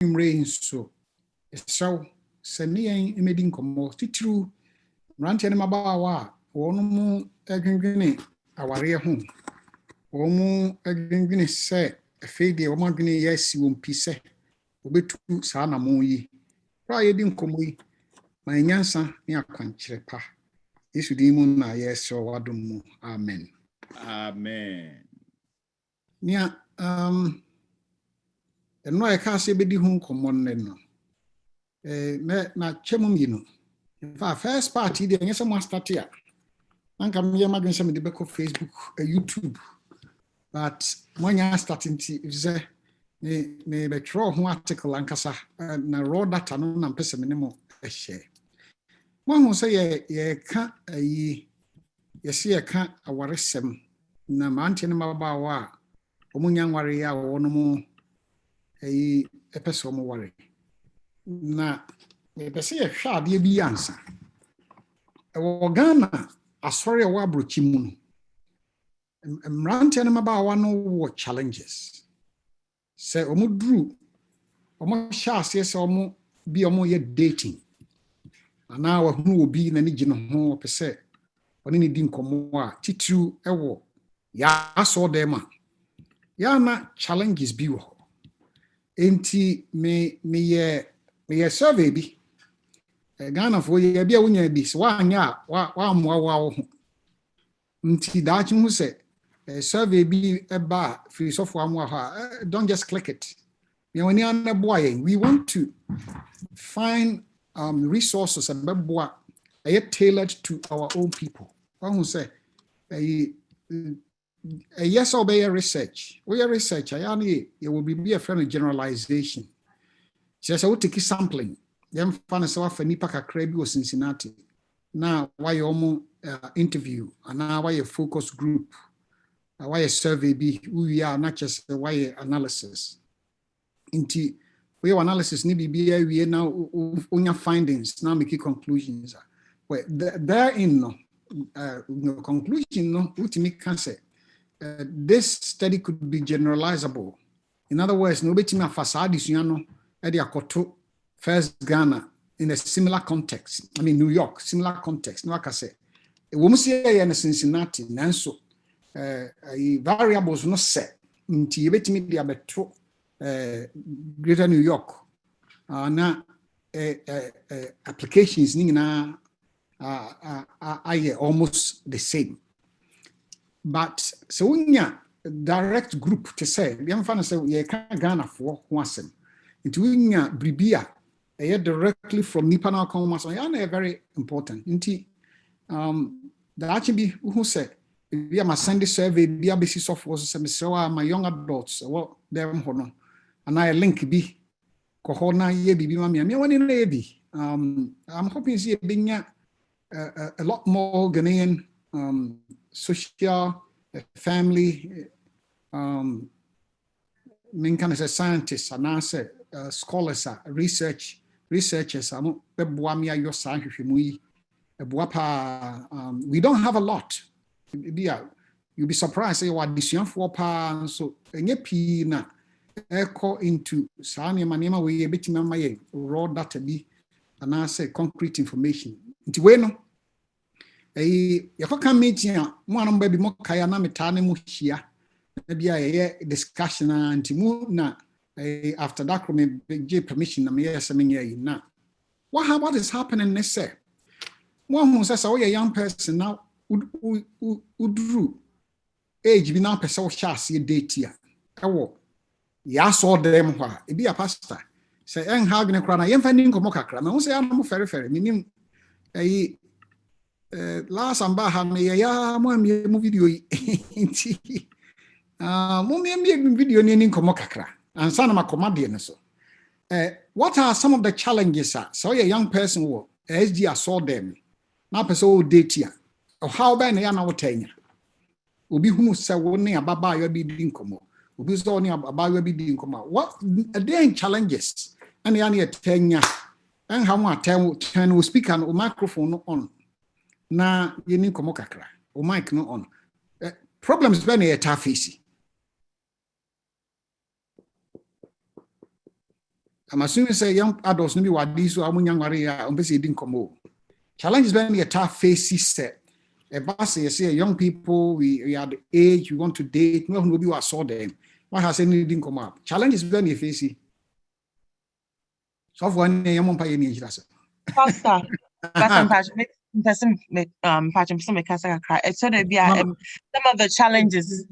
rain so so senian emedi nkomo titru rantie ne mabawa wonu mu agwengwene aware ho womu agwengwene se afeedi wo magwene yasi wo mpise obetu saa na mo yi ra yedi nkomo yi ma nyansa ne akwankyere pa Yesu di mu na yeso wadom mu amen Amen. Nia eno e ka se bedi hu nkomo no na chemum yi no first party de nyesa mo start ya anka me ma gwense me de beko Facebook YouTube but monya starting to say me be tro ho article ankasa na raw data no na mpese me ne mo share mo hu say ye ka ayi ye se ye ka awaresem na mante ne mabawa omunya nware ya wono mu ayi epeso mo ware na me be se ye hwa ade bi ansa e Ghana asori wa abrochi mu no mrante ne mabawa no wo challenges say omudru omo shaase say omo bi omo ye dating ana wa hunu obi na ni gine ho pese oni ni di nkomo a titru ewo ya so dem a ya na challenges bi wo enti me ye survey bi Ghana fo ye bia wonya bi so wa anya wa amoa wa wo nti da chi hu se survey bi eba free software amoa ha don't just click it we want to find resources and beboa tailored to our own people who say yes or be research we research it will be a friend of generalization just I would take sampling them fan so for nipa kakra bi o Cincinnati now why you interview and now why a focus group why a survey be we are not just why analysis into we analysis ni bibia we now onya findings now make conclusions well therein no conclusion no ultimately can say this study could be generalizable. In other words, no betimi afasadi suano e de akoto first Ghana in a similar context. I mean New York, similar context. No aka say e wo musie ye na Cincinnati nanso variables no set nti ye betimi de abeto Greater New York na applications ni na are almost the same. But so unya direct group to say we am say ye ka Ghana for ho asem nti unya bribia directly from nipa na come so ya na very important nti the actually who say we am send survey bia besi software so me say my young adults well them ho no and I link bi ko ho na ye bibi ma me woni na ye bi I'm hoping see binya a lot more Ghanaian social family men can say scientists and answer scholars researchers amo beboa me ayo sa hwehwemu yi eboa pa we don't have a lot you'll be surprised say what disuanfo pa so enye pi na echo into sa manema we betima ma ye raw data bi and answer concrete information nti we no yakoka meeting mo anom ba bi mo kaya na metane mo hia na bia ye discussion anti mu na after that me give permission na me yes me yi na what is happening next say mo hu say so young person now udru age bi na person wo hia date ya ewo ya so dem ho e bi a pastor say en ha gne kra na ye mfa ni nkomo kakra me hu say am fere minim last amba ha me ya mo am mu video yi nti mo me video ni nkomo kakra ansa na makoma de ne so what are some of the challenges so a young person wo SG saw them na person date ya how ba na ya na wotanya obi hunu se wo ne ababa yo bi di nkomo obi so ne ababa yo bi di nkomo what are challenges and ya na tanya and how much time we speak and microphone on na yeni nkomo kakra o mic no on problems be na ye ta face I'm assuming say young adults maybe what these so I'm young area didn't come. Challenges when a tough face set. A boss say young people we are the age we want to date, no one will be what saw them. What has anything come up? Challenges when you face it. So for one young pioneer. Pastor, some of the challenges.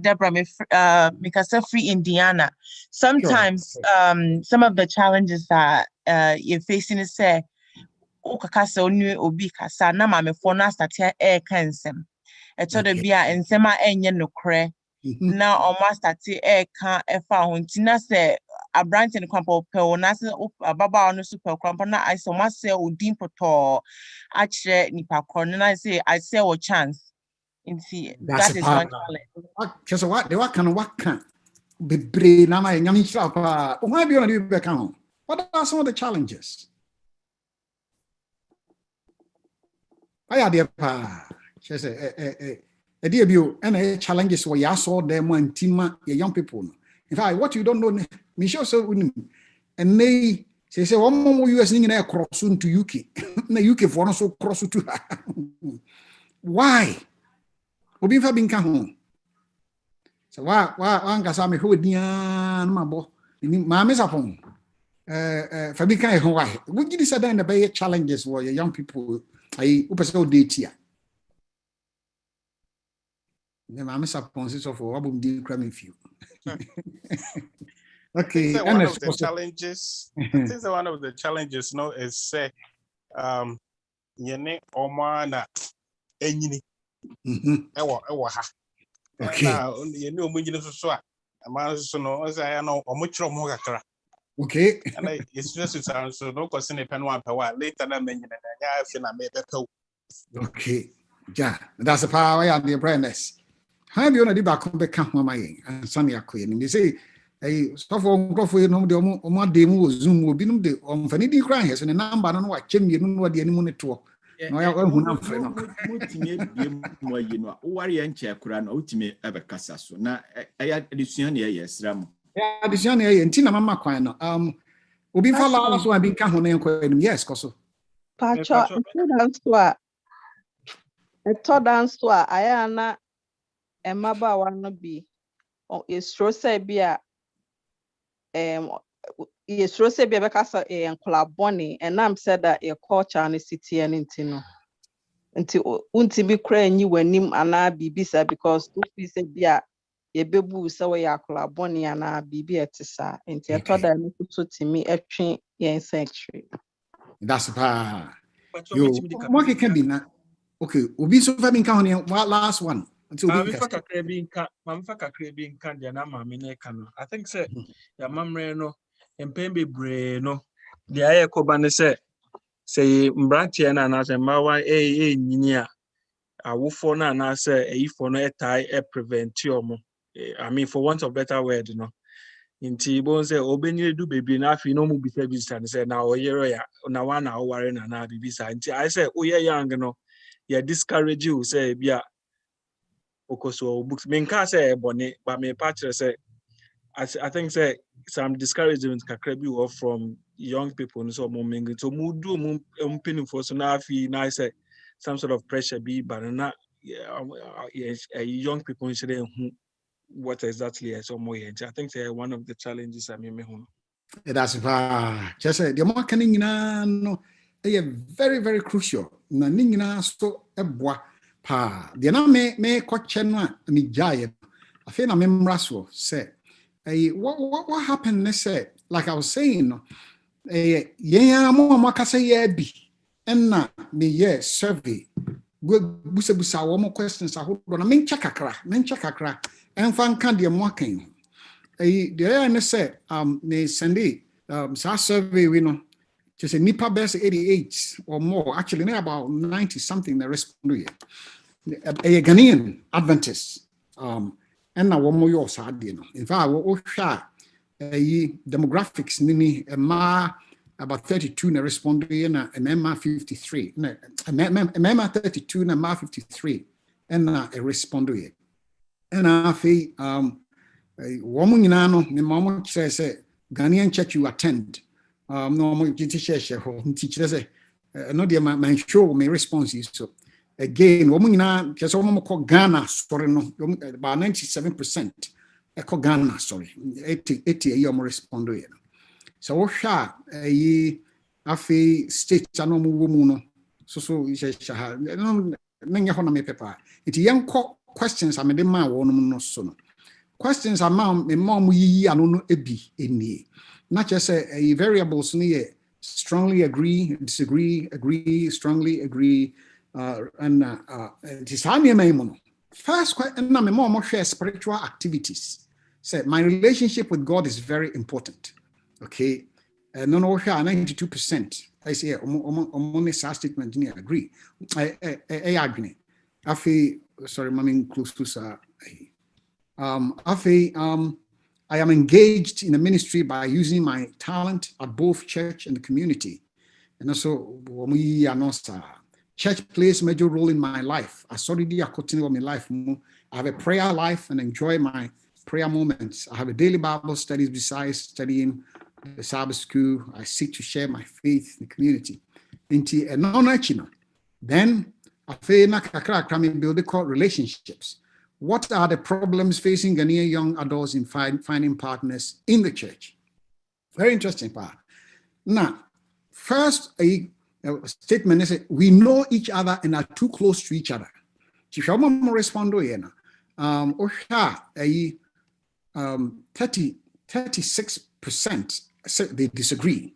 Deborah, free Indiana. Sometimes, some of the challenges that you're facing is say, "Okakasa onu obi kasa na mame for na start air cansem." Eto de bia ensema enye nokre. Na almost start air can efa huntina say a branch in kwampo pe na se ababa no super kwampo na I so ma say odin poto achre nipa korno na say I say o chance. That is one challenge. Just what they what can be brain na my nyami chapa. Why be on the back on? What are some of the challenges? I are there pa. Just a dear view and challenges where you saw them when team young people. In fact, what you don't know, me sure so and they say one more US in a cross soon to UK. Na UK for so cross to why? Obi fa bin ka ho. So wa angasa me ho dia na mabo. Ni ma me sapon. Fa bin ka ho why? We give this then the bay challenges for young people. I upese date here. Ne ma me sapon so for abum di kra me few. Okay, one of the challenges. I think one of the challenges no is say yene oma na enyini. Ewa ha. Okay. Na yene omunyini so a ama so no say na omochiro mo kakra. Okay. And it's just so no question e pen one per one later na menyina na nya afi na me bepew. Okay. Yeah, that's the power of the brightness. How do you know the back of the camp, my and Sunny Aquin? And they say, a stuff on Crawford, no, the Oma demo Zoom will be no de on Fanny crying, and a number on what Jim, you know what the enemy to. No, I won't know, worry and check run ultimate ever cassasso. Now, I had addition here, yes, Ram. Yeah, this young and Tina Mamma Quine. Will be for last one, be come on, yes, Cosso. Pacho, a todd answer, I am Emaba wanna be is Rose Bia is Rose Bia Becassa and Club Bonnie, and I'm said that a culture and a city and intino until be crying you when him and I be bisa because two pieces bia a bebu so ya Club Bonnie and I be beatisa until I thought I put to me a train in sanctuary. That's what can be now. Okay, we'll be so having counting what last one. I think say ya mamre no empembe bre no the aye kobane say mbrantie na na say mawa nyini a awofo na na say eyifo no etai prevent omo. I mean for want of better word no nti bon say obenye du bebi na afi no mu bisa say na oyero ya na wa na oware na bibisa nti I say oye young no ya discourage you say bia okoso books men can say bonnet but me patch say I think say some discouragement can be from young people so moment so mudu penny for so now I say some sort of pressure be but not young people should what exactly is so more I think say one of the challenges I mean that's just the marketing no very very crucial na ningina so eboa pa de na me koche no a me jaye afi na me mraso say what happened say like I was saying yeah mo kasa yeah bi enna me survey busa wo mo questions ahodo na me check kakra enfan kan de mo kan the na say me Sunday survey we know just a nipa best 88 or more actually about 90 something that respond a Ghanaian Adventist and now one more your side in fact what demographics nini about 32 na respond and MMA 53 MMA 32 and MMA 53 and a respond and I feel woman in ano, the mom says, Ghanaian church you attend. No more share home teacher say, no, dear, my show, my response is so. Again, woman in a just almost called Ghana, sorry, no, about 97%. I call Ghana, sorry, 80 a year more respond to it. So, what shall a state channel woman? So, no, many honor paper. It's young questions. I made the man one no son. Questions are mom ye I don't know any. Not just a variables near strongly agree, disagree, agree, strongly agree, and it is how first question. My mom share spiritual activities. Said my relationship with God is very important. Okay, no 92%. I say on this statement I agree. I agree. I feel sorry, mommy close to I am engaged in a ministry by using my talent at both church and the community. And also church plays a major role in my life. I already continue my life. I have a prayer life and enjoy my prayer moments. I have a daily Bible studies besides studying the Sabbath school. I seek to share my faith in the community. Then I feel build relationships. What are the problems facing Ghanaian young adults in finding partners in the church? Very interesting part. Now, first, a statement is we know each other and are too close to each other. 36% say they disagree.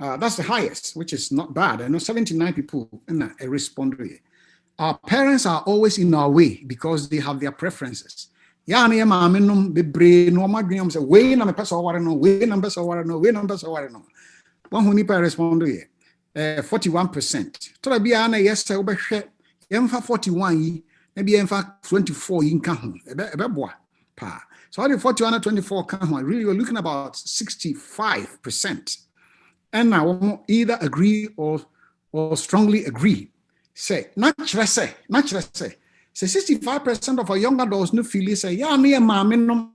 That's the highest, which is not bad. I know 79 people respond to it. Our parents are always in our way because they have their preferences. Yeah, I am be brain no my dreams way na me pesa ware no way na pesa ware no way na pesa ware no. One who nipa respond to it. 41%. To be ana yes say obehwe yemfa 41 yi na bi yemfa 24 yi nka ho. Ebe boa pa. So the 41 and 24 come on, really we're looking about 65%. And now either agree or strongly agree. Say, naturally say, 65% of our young adults no feel say, yeah, me and my no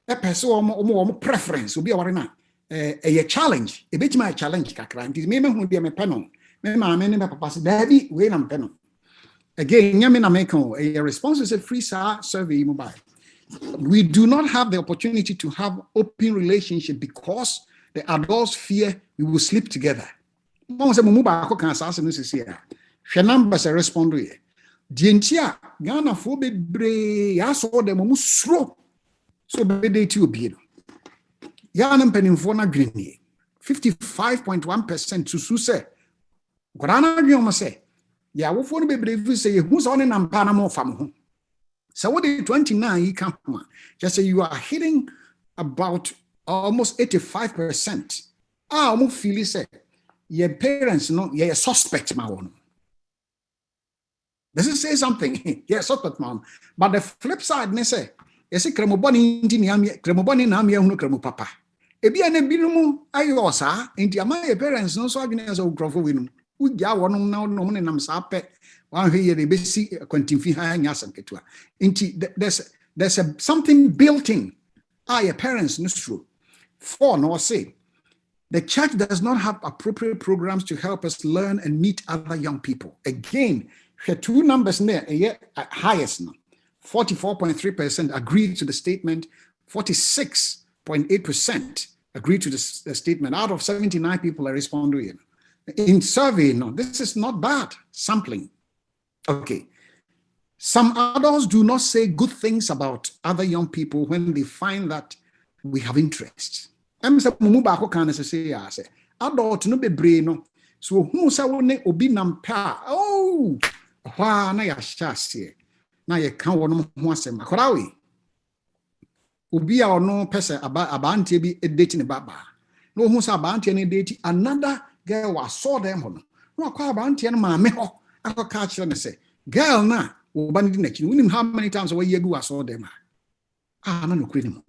a person preference will be our a challenge, a bit my challenge, kakra. It may be a penal. Me my men papa say, daddy, wait am penal. Again, yamina make a response is a free survey mobile. We do not have the opportunity to have open relationship because the adults fear we will sleep together. Mom say mumu ba ko kan asase no sisi a. Hwe numbers respond to it. Dientia Ghana fo bebre ya so dem mu suro so be date obi no. Ya na mpanimfo na dwene 55.1% susu say Grana dwene say ya wo fo no bebre fi say hu so ne nampa na mo fam ho. So what did 29 you come on? Just say you are hitting about almost 85%. Almost feel say your parents no you're suspect ma one. Does it say something? Yes, suspect mom. But the flip side, they say, yes, kremoboni na mi hunu kremo papa. Ebi ane binumu ayo sa, inti ama your parents no so agene so grofo winum. Uja wonum na no mo nam sa pe. One here they basi kwantimfi ha nya sanketua. Inti there's something built in. Your parents no true. 4 no say the church does not have appropriate programs to help us learn and meet other young people. Again, her two numbers there, highest now. 44.3% agreed to the statement, 46.8% agreed to the statement. Out of 79 people that respond to it. In survey, no, this is not bad sampling. Okay. Some adults do not say good things about other young people when they find that we have interest. Adult no be brain no. So who say wone obi nampa? Oh, wha na ya shase. Na ye kan wono ho asem akora we. Obi a ono pese abantie bi date ne baba. No who say abantie ne date another girl was saw them hono. No akwa abantie no maame ho. Akwa kire ne say, girl na oba ne di na chi. Unim how many times we yegu was saw them. Na no kwani.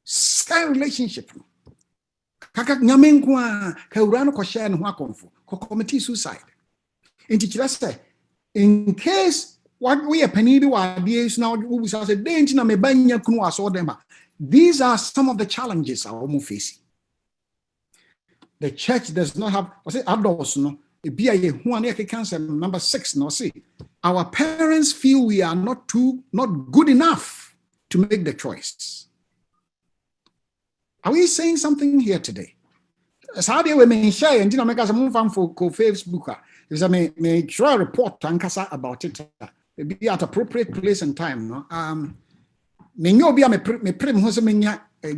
Same relationship. Kaka nyamenkwa ka urano ko share no ho akonfo ko commit suicide. Enti kira say in case what we a penny bi wa die so na we say dey nti na me banya kunu aso dem ba These are some of the challenges our home facing. The church does not have, I say adults, no. Number 6, no, see, our parents feel we are not good enough to make the choice. Are we saying something here today? As how they may share and make us move on for Facebook. Is I may draw a report about it. Be at appropriate place and time. No, may no be a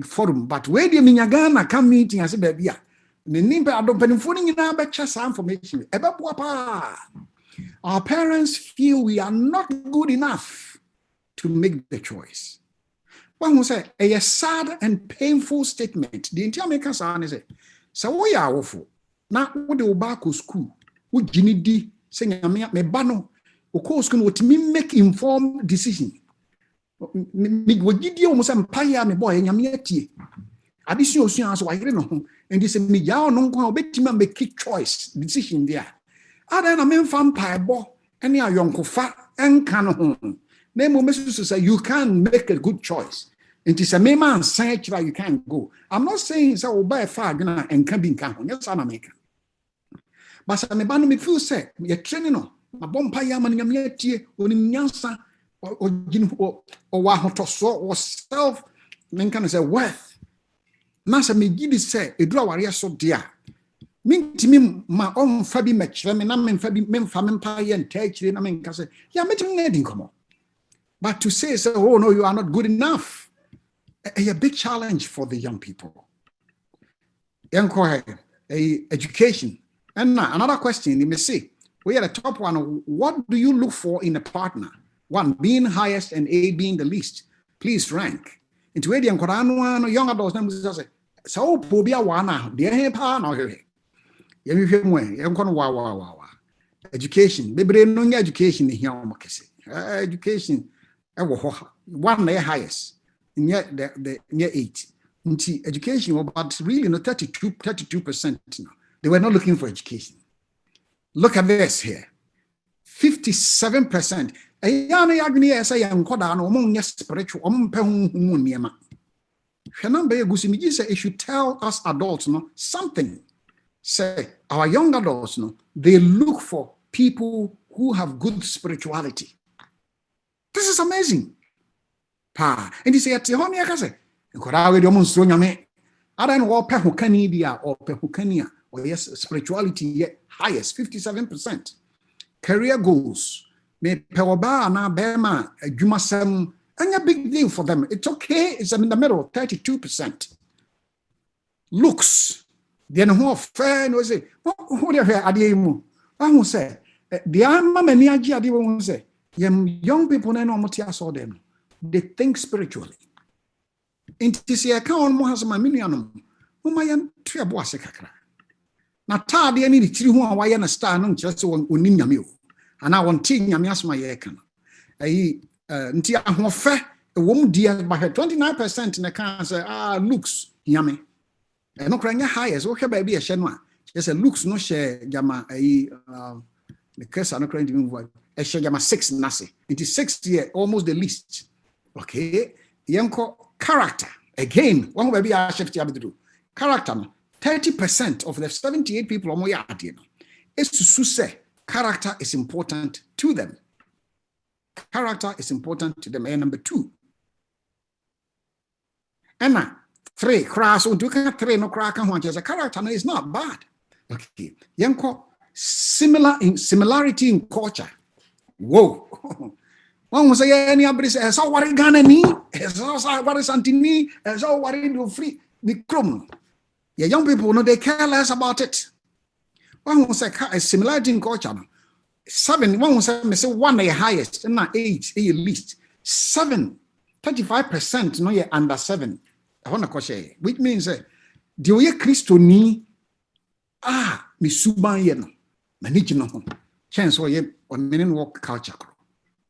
forum, but where do you mean Ghana come meeting as a baby? Information. Our parents feel we are not good enough to make the choice. One who said a sad and painful statement. The entire makers are say, so we are awful. Now, what the Obako school, would Ginny D saying, me bano, or course, can what me make informed decision. Me would give you almost empire, me boy, and Yamiati. Additional science, why you know, and this is me, ya no go bet me make a choice decision there. Other than a man fan pie bo, and ya young fat and canon. Name messages say you can make a good choice. It is a man saying that you can't go. I'm not saying so buy a far and can be in canon. Yes, I'm American. But I'm a me feel say, you're training on a bomb yaman yameti or in Yansa or Wahotoso or self, men can say worth. Nasa me gidi say, a draw warrior so dear. Mean to me, my own Fabi match, and I'm in Fabi men famine pie and take it. I mean, can say, yeah, make him needing come on. But to say, so, oh no, you are not good enough, a big challenge for the young people. Young education. And another question, you may say, we are the top one. What do you look for in a partner? 1 being highest and 8 being the least. Please rank. Into a young adults, say, so Pobia Wana, dear hair pan or here. Education. Baby, no education in here. Education. 1 layer highest. Near the near 8. Education, but really no 32%. No. They were not looking for education. Look at this here. 57%. It should tell us adults something. Say our young adults they look for people who have good spirituality. This is amazing. And he say at home yakase nkora we demonstro nyame ada no pehukani dia or pehukania or yes spirituality highest 57%. Career goals me pewoba na bema adwumasem anya big deal for them. It's okay. It's in the middle 32%. Looks then who fair no say who dey here adiemu who say the ama mani agi ade won say young people na no motia so them. They think spiritually. Inti se aka on mo hasama minuanom mo mayan tuabo ase kakra. Na taade ani ni tiri ho a waye na star no nkyere se onim nyame o. Ana won ti nyame asoma ye ka no. Ayi nti ahofe wom dia ba 29% na kan say looks nyame. E no kranya highest wo hwe ba bi e hye no a. Yes looks no share jama ayi the kesa no kranya dimvu e hye jama 6 nase. It is 6 year almost the least. Okay, yanko character again. One baby I shift do character. 30% of the 78 people on my is to say character is important to them. Character is important to them. And number 2, Emma 3 crass or do 3 no crack and one as a character no, is not bad. Okay, yanko similarity in culture. Whoa. One was say any abris as all what Ghana ni, as all what is Antini, as all what do free the crum. Yeah, young people know they care less about it. One was a similarity in culture. 7, one was say 1 a highest, and not 8 a least. 7, 35% no ye under 7. I want to question, which means do ye Christo ni mi suban ye no, manage no chance or ye on meaning walk culture.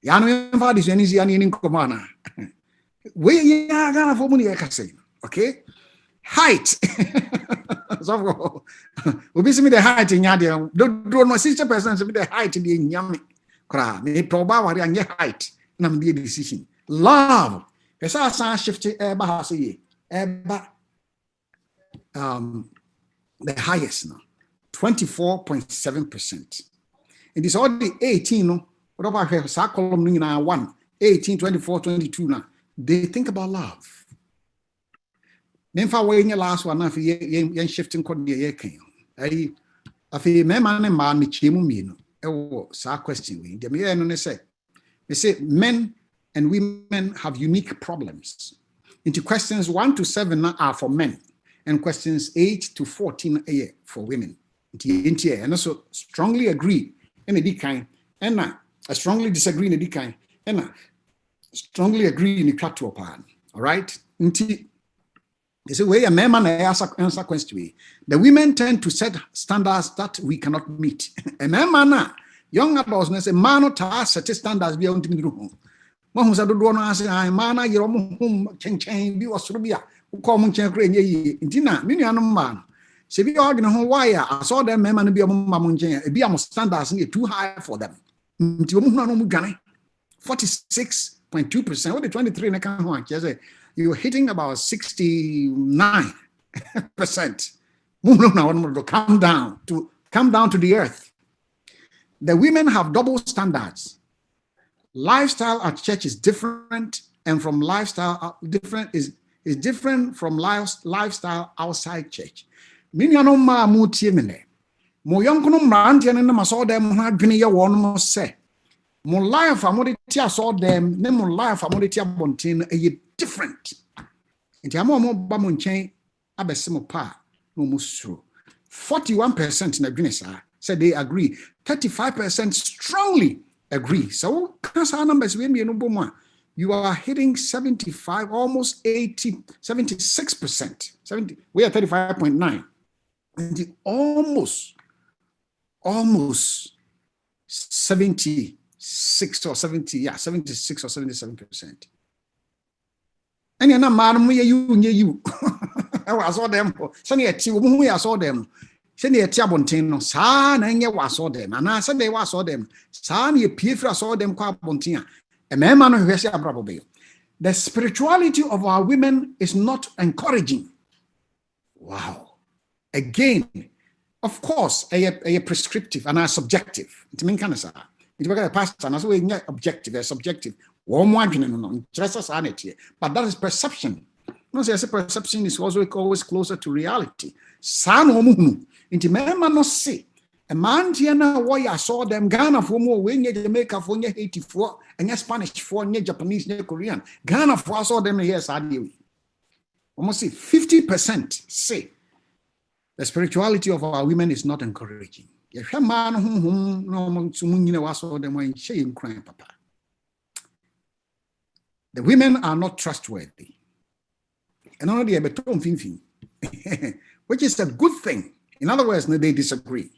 Yanu invadis any in Komana. We are gonna for money, okay? Height. So we be the height in Yadia. Don't no 60% the height in the Yami. Cra, may probably and height. Nam be decision. Love. Esa san shift eba ha say eba the highest now 24.7%. It is all the 18 no what about sa column na 1 18 24 22 now they think about love. Memfa we nye last one na yen shifting code the ye kan. Ai afi me man ne ma me chemu mi no e wo sa question we. Dem ye no ne say men and women have unique problems. Into questions 1 to 7 are for men and questions 8 to 14 are for women. And also strongly agree in a kind and I strongly disagree in a kind and I strongly agree in the all right. It's a way a man answer question. The women tend to set standards that we cannot meet. A man, young adults, a man to set standards beyond the room. One who's a good one, I say, man, you're home, chain, be was Rubia, who call Munchen Crane, Intina, Minianum man. Say, we are going to why I saw them, men be a Munchen, be almost standards too high for them. 46.2%, what the 23 in a count, you're hitting about 69%. Come down to the earth. The women have double standards. Lifestyle at church is different, and from lifestyle different is different from lifestyle outside church. Miniano ma mutie mene. Mo yonkono mrantie ne ma so dem ha dwene ye wo no se. Mo life amode tia so dem ne mo life amode tia bontin e different. Nti amo ba mo nchen abese mo pa no mo suro. 41% na dwene sa said they agree. 35% strongly agree. So numbers you are hitting 75, almost 80, 76%. 70, we are 35.9. And almost 76 or 70, 76 or 77%. And you're not mad you. I saw them. I saw them. Send a tiabontin, San and ye was saw them, and I said they was saw them. San ye piefra saw them qua bontina. A man who has a probably. The spirituality of our women is not encouraging. Wow. Again, of course, a prescriptive and a subjective. It means kind of say. It's a pastor, and as we objective, a subjective. One no, just as sanity, but that is perception. No, say perception is also always closer to reality. San homu. Inti mema no see. A man tiana why saw them Ghana for more when you Jamaica for 84 and Spanish for Japanese, Korean. Ghana for saw them yes, I do. Almost see 50% say the spirituality of our women is not encouraging. If a man whom no saw them when shame crying, papa. The women are not trustworthy. And only a beton fin, which is a good thing. In other words, they disagree.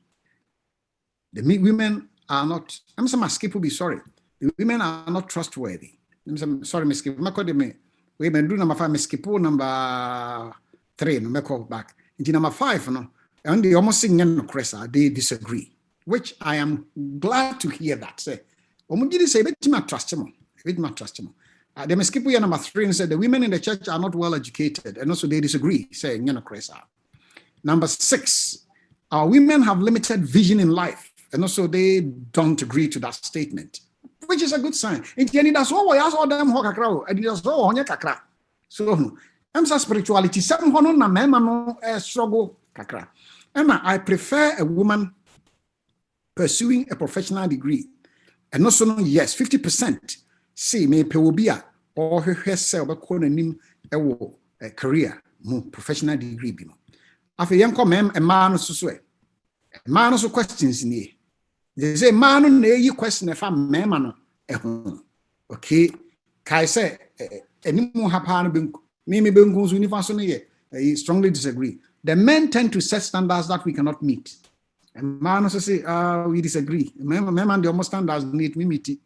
The women are not, I'm saying Skip will be sorry. The women are not trustworthy. I'm sorry, Miss Skip. We may do number 5, Skip number 3, no call back. Into number 5, no, and they almost sing no cressa, they disagree. Which I am glad to hear that. Say, say, bet me trust him. The Miss Skip number 3 and said the women in the church are not well educated, and also they disagree, saying no cressa. Number 6, our women have limited vision in life, and also they don't agree to that statement, which is a good sign. That's all I saw them and that's all kakra. So, I'm spirituality. Some na mema no struggle kakra. Emma, I prefer a woman pursuing a professional degree, and also yes, 50% say me pewobia or herself a career, professional degree bimo. After young come a man so a man also questions in here. They say man no you question if I'm man okay. Kai say any more happen me goes universe I strongly disagree. The men tend to set standards that we cannot meet. And man also say we disagree. Men the almost standards need we meet it.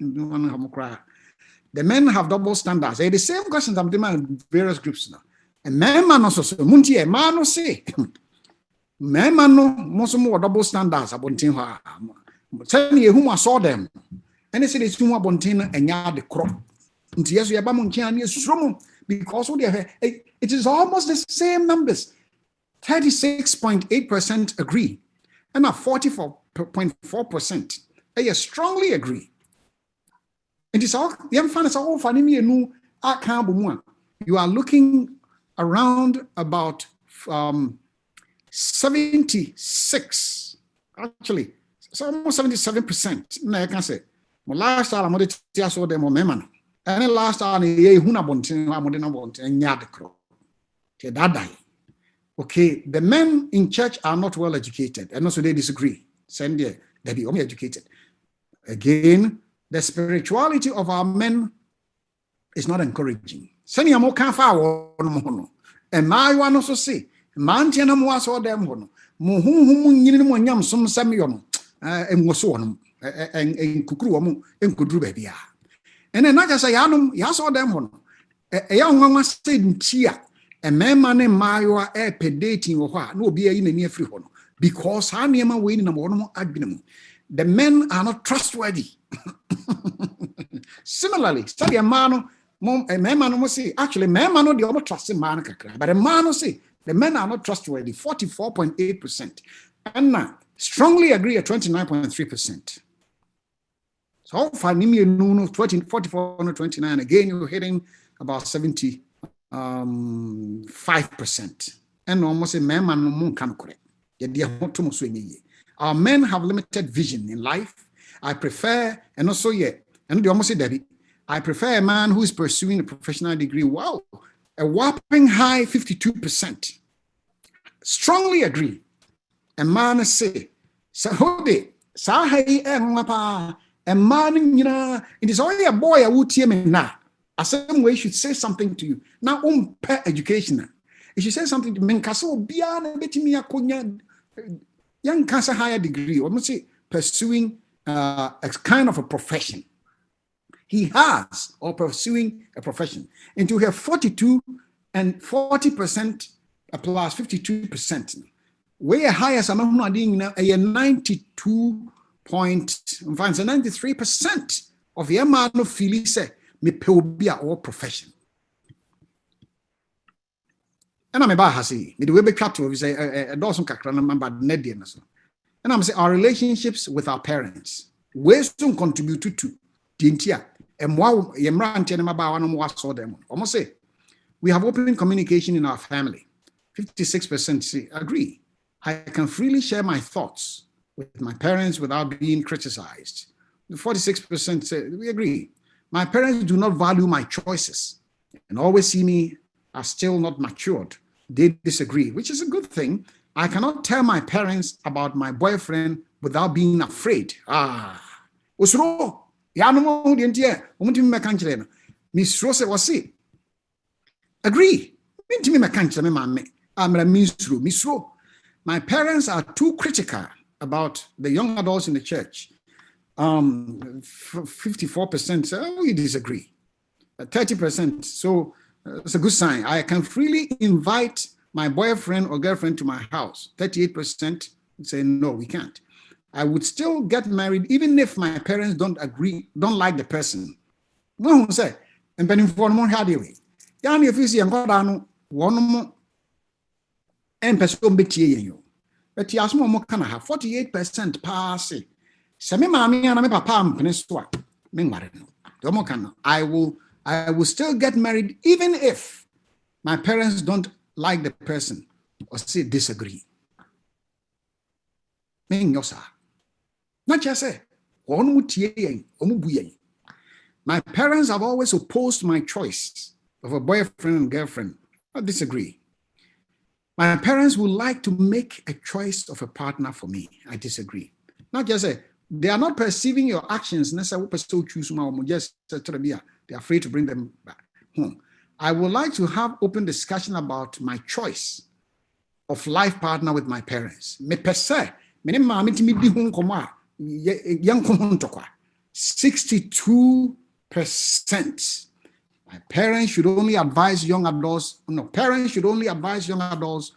The men have double standards. The same questions I'm demanding various groups now. And men also say muntie man no say men no most more double standards about thing tell me whom I saw them and they say it's too more bontina and yard the crop because it is almost the same numbers. 36.8% agree, and 44.4% strongly agree. It is all you are looking around about 76, actually, so almost 77%. I can say, last time I'm going to tell you them on and last time okay, the men in church are not well educated, and also they disagree. Send they be only educated. Again, the spirituality of our men is not encouraging. Send you more can and my one also say, Mantiana was all them one. Muhum yam some Samuel and was one and Kukru and Kudru baby. And then not just a yanum, yas all them one. A young one must say in cheer. A man named Mayo pedating or what, no be in a near free one. Because I am waiting a more adminum. The men are not trustworthy. Similarly, study a man, a man must say, actually, man, the other trusting man, but a man will say, the men are not trustworthy, 44.8%. And strongly agree at 29.3%. So far, Nimi Nuno, 44 29. Again, you're hitting about 5%. And almost a man no can correct. Our men have limited vision in life. I prefer, and also and they almost say that I prefer a man who is pursuing a professional degree. Wow, a whopping high 52%. Strongly agree. A man say, Sahode, Sahay Mapa, a man, it is only a boy I would hear me now. A certain way should say something to you. Now, per education. If you say something to me, Biana Betimia Konya, young cancer higher degree, or must say pursuing a kind of a profession. He has, or pursuing a profession. And to have 42 and 40% plus 52%. Way higher, some of them are doing now a 93% of the amount of Philly me peobia or profession. And I'm a bahasi, me the way chapter we say a dozen kakran number Nedian. And I'm saying our relationships with our parents, ways to contribute to Dintia, and wow, Yemran Tenema saw them. Almost say we have open communication in our family. 56% say agree. I can freely share my thoughts with my parents without being criticized. 46% say we agree. My parents do not value my choices and always see me as still not matured. They disagree, which is a good thing. I cannot tell my parents about my boyfriend without being afraid. Usro, Yano, the entire, Miss Rose was see. Agree. My parents are too critical about the young adults in the church. 54% say, we disagree. 30%, so it's a good sign. I can freely invite my boyfriend or girlfriend to my house. 38% say, no, we can't. I would still get married even if my parents don't agree, don't like the person. No, say, and then for more hardly. Yani if you see one more and person bit you. But he has more can have 48% pass. I will still get married even if my parents don't like the person or say disagree. Not just say, my parents have always opposed my choice of a boyfriend and girlfriend. I disagree. My parents would like to make a choice of a partner for me. I disagree. Not just say, they are not perceiving your actions. They're afraid to bring them back home. I would like to have open discussion about my choice of life partner with my parents. 62%. My parents should only advise young adults. No, parents should only advise young adults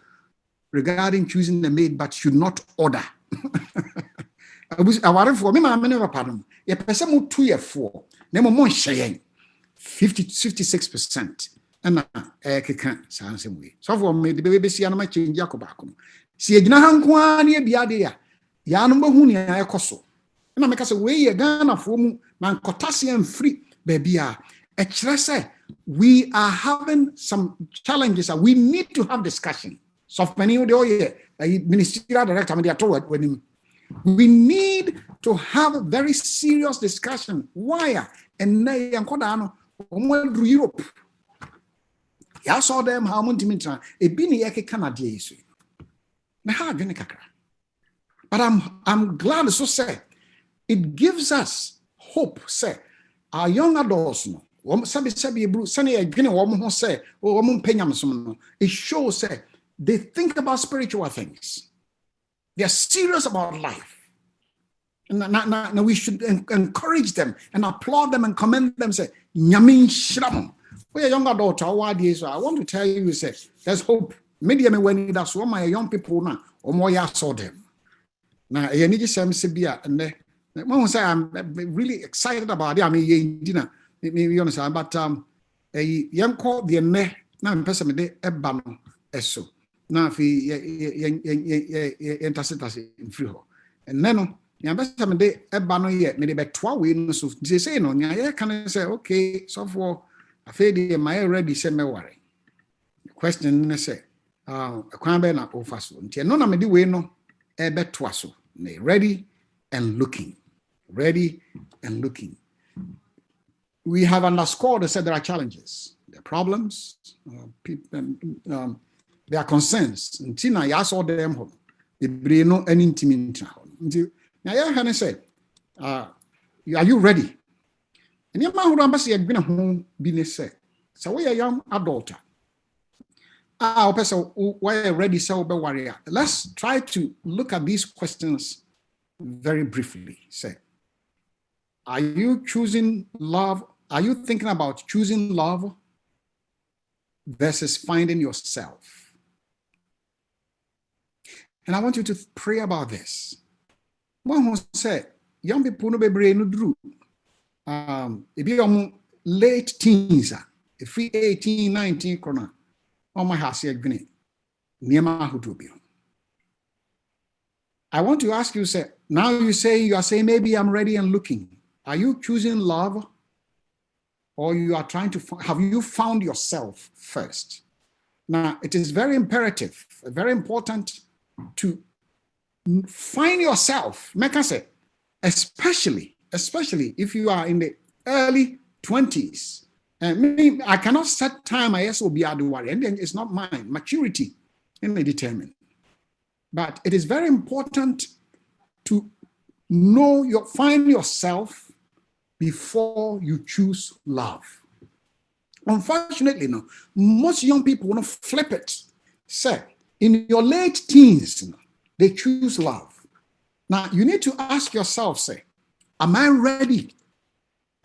regarding choosing a mate, but should not order. I was for me, my never pardon. A person 2 years 4. Nemo more sharing 56%. And can't sound same way. So for me, the baby see anama change Jacobaco. See a Gnahanquania biadia, Yanumba Hunia Coso. And I make us away a gun of woman, man, potassium free, baby. We are having some challenges. We need to have discussion. So many of the ministerial director, they are told when we need to have a very serious discussion. Why? And now Europe. I saw them how much a bini eke Canada is. But I'm glad to say it gives us hope. Say our young adults no. It shows say they think about spiritual things. They are serious about life. And we should encourage them and applaud them and commend them. Say, Nyamin Shram. We are young adult. I want to tell you, say, there's hope. Maybe when that's what my young people now, or more I saw them. Now, you need to say, and say I'm really excited about it. I mean, dinner, maybe understand, but a young call the ne, now person de ebano eso. Now, if he intercede in free ho. And then, Yambasam de ebano yet, maybe back 12 weeks. So they say, no, yeah, can I say, okay, so for a fade, my already said, me worry. The question I say, a cranberry na ofaso. Until no, I do we no, a bet twasso, ready and looking. Ready and looking. We have underscored and said there are challenges, there are problems, there are concerns. Until now, I saw them. The brain no any intimate. Now, I say, are you ready? And your man who ambassador had been a home business say, so we are young adult. Why are ready? So be warrior. Let's try to look at these questions very briefly. Say, are you choosing love? Are you thinking about choosing love versus finding yourself? And I want you to pray about this. One who said, young people no be brain no drew. If you late teens, if we 18, 19 corner, on my house here, I want to ask you, say, now you are saying maybe I'm ready and looking. Are you choosing love? Or you are trying to, have you found yourself first? Now, it is very imperative, very important to find yourself, make us say, especially if you are in the early 20s. And I cannot set time, I will be at the worry, and then it's not mine, maturity, and may determine. But it is very important to find yourself before you choose love. Unfortunately, no, most young people want to flip it. Say, in your late teens, they choose love. Now, you need to ask yourself, say, am I ready?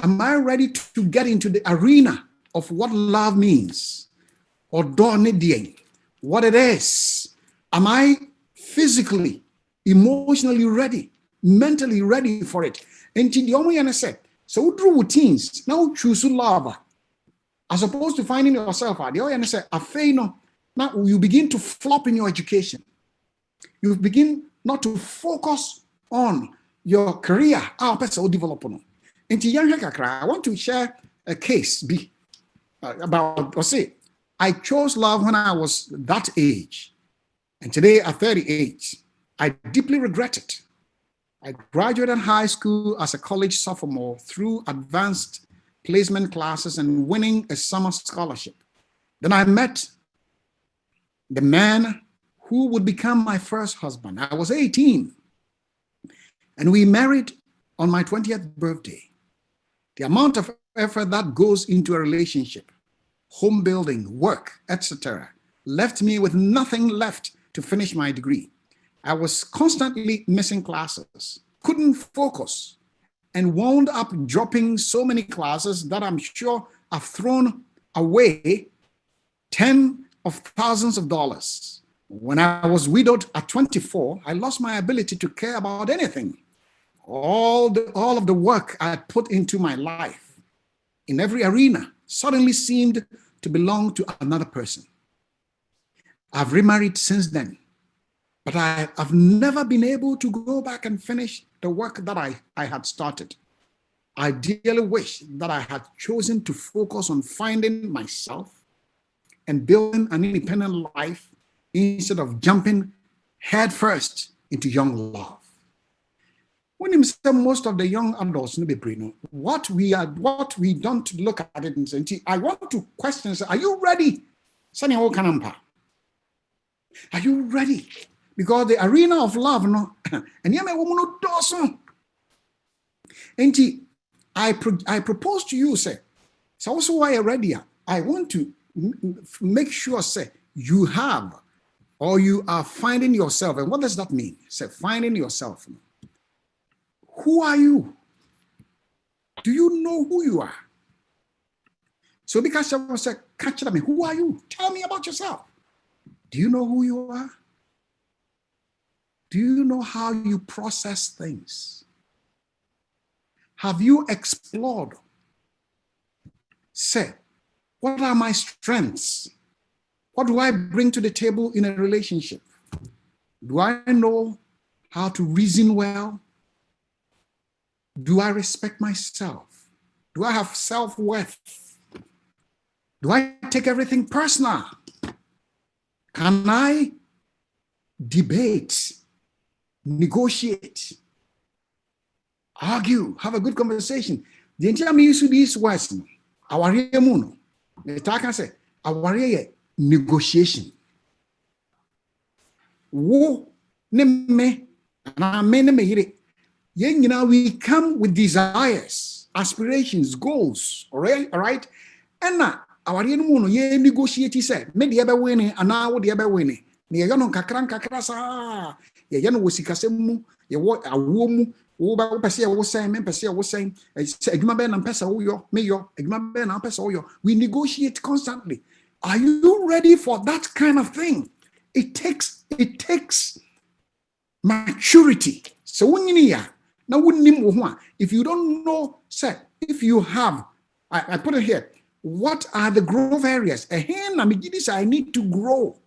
Am I ready to get into the arena of what love means? Or what it is? Am I physically, emotionally ready, mentally ready for it? And the only say, so through teens, now choose love. As opposed to finding yourself out, the only say, now you begin to flop in your education. You begin not to focus on your career. I want to share a case about, I chose love when I was that age. And today at 38, I deeply regret it. I graduated high school as a college sophomore through advanced placement classes and winning a summer scholarship. Then I met the man who would become my first husband. I was 18, and we married on my 20th birthday. The amount of effort that goes into a relationship, home building, work, etc., left me with nothing left to finish my degree. I was constantly missing classes, couldn't focus, and wound up dropping so many classes that I'm sure I've thrown away tens of thousands of dollars. When I was widowed at 24, I lost my ability to care about anything. All of the work I had put into my life in every arena suddenly seemed to belong to another person. I've remarried since then, but I've never been able to go back and finish the work that I had started. I dearly wish that I had chosen to focus on finding myself and building an independent life instead of jumping headfirst into young love. When you say most of the young adults, what we don't look at it and say, I want to question, are you ready? Are you ready? Because the arena of love, no, and you may woman no. And I propose to you, say, so also why you're ready. I want to make sure, say, you have or you are finding yourself. And what does that mean? Say, finding yourself. Who are you? Do you know who you are? So because someone said, catch me, who are you? Tell me about yourself. Do you know who you are? Do you know how you process things? Have you explored? Say, what are my strengths? What do I bring to the table in a relationship? Do I know how to reason well? Do I respect myself? Do I have self-worth? Do I take everything personal? Can I debate, negotiate, argue, have a good conversation? The entire me used to these words. Our muno. The Taka say, our negotiation. Wo ne me na me ne me yire. You know, we come with desires, aspirations, goals, all right? And now, our muno ye negotiate say, me the ebe winning, and now the ebe winning. Ni yono kakran sa. Ye yono wosikasemu, ye wo awomu. Wo ba pese wo saying, men pese wo saying, adwuma be na pese wo yo, me yo, adwuma be na pese wo yo. We negotiate constantly. Are you ready for that kind of thing? It takes maturity. So when you now if you don't know, say, if you have, I put it here, what are the growth areas? I need to grow.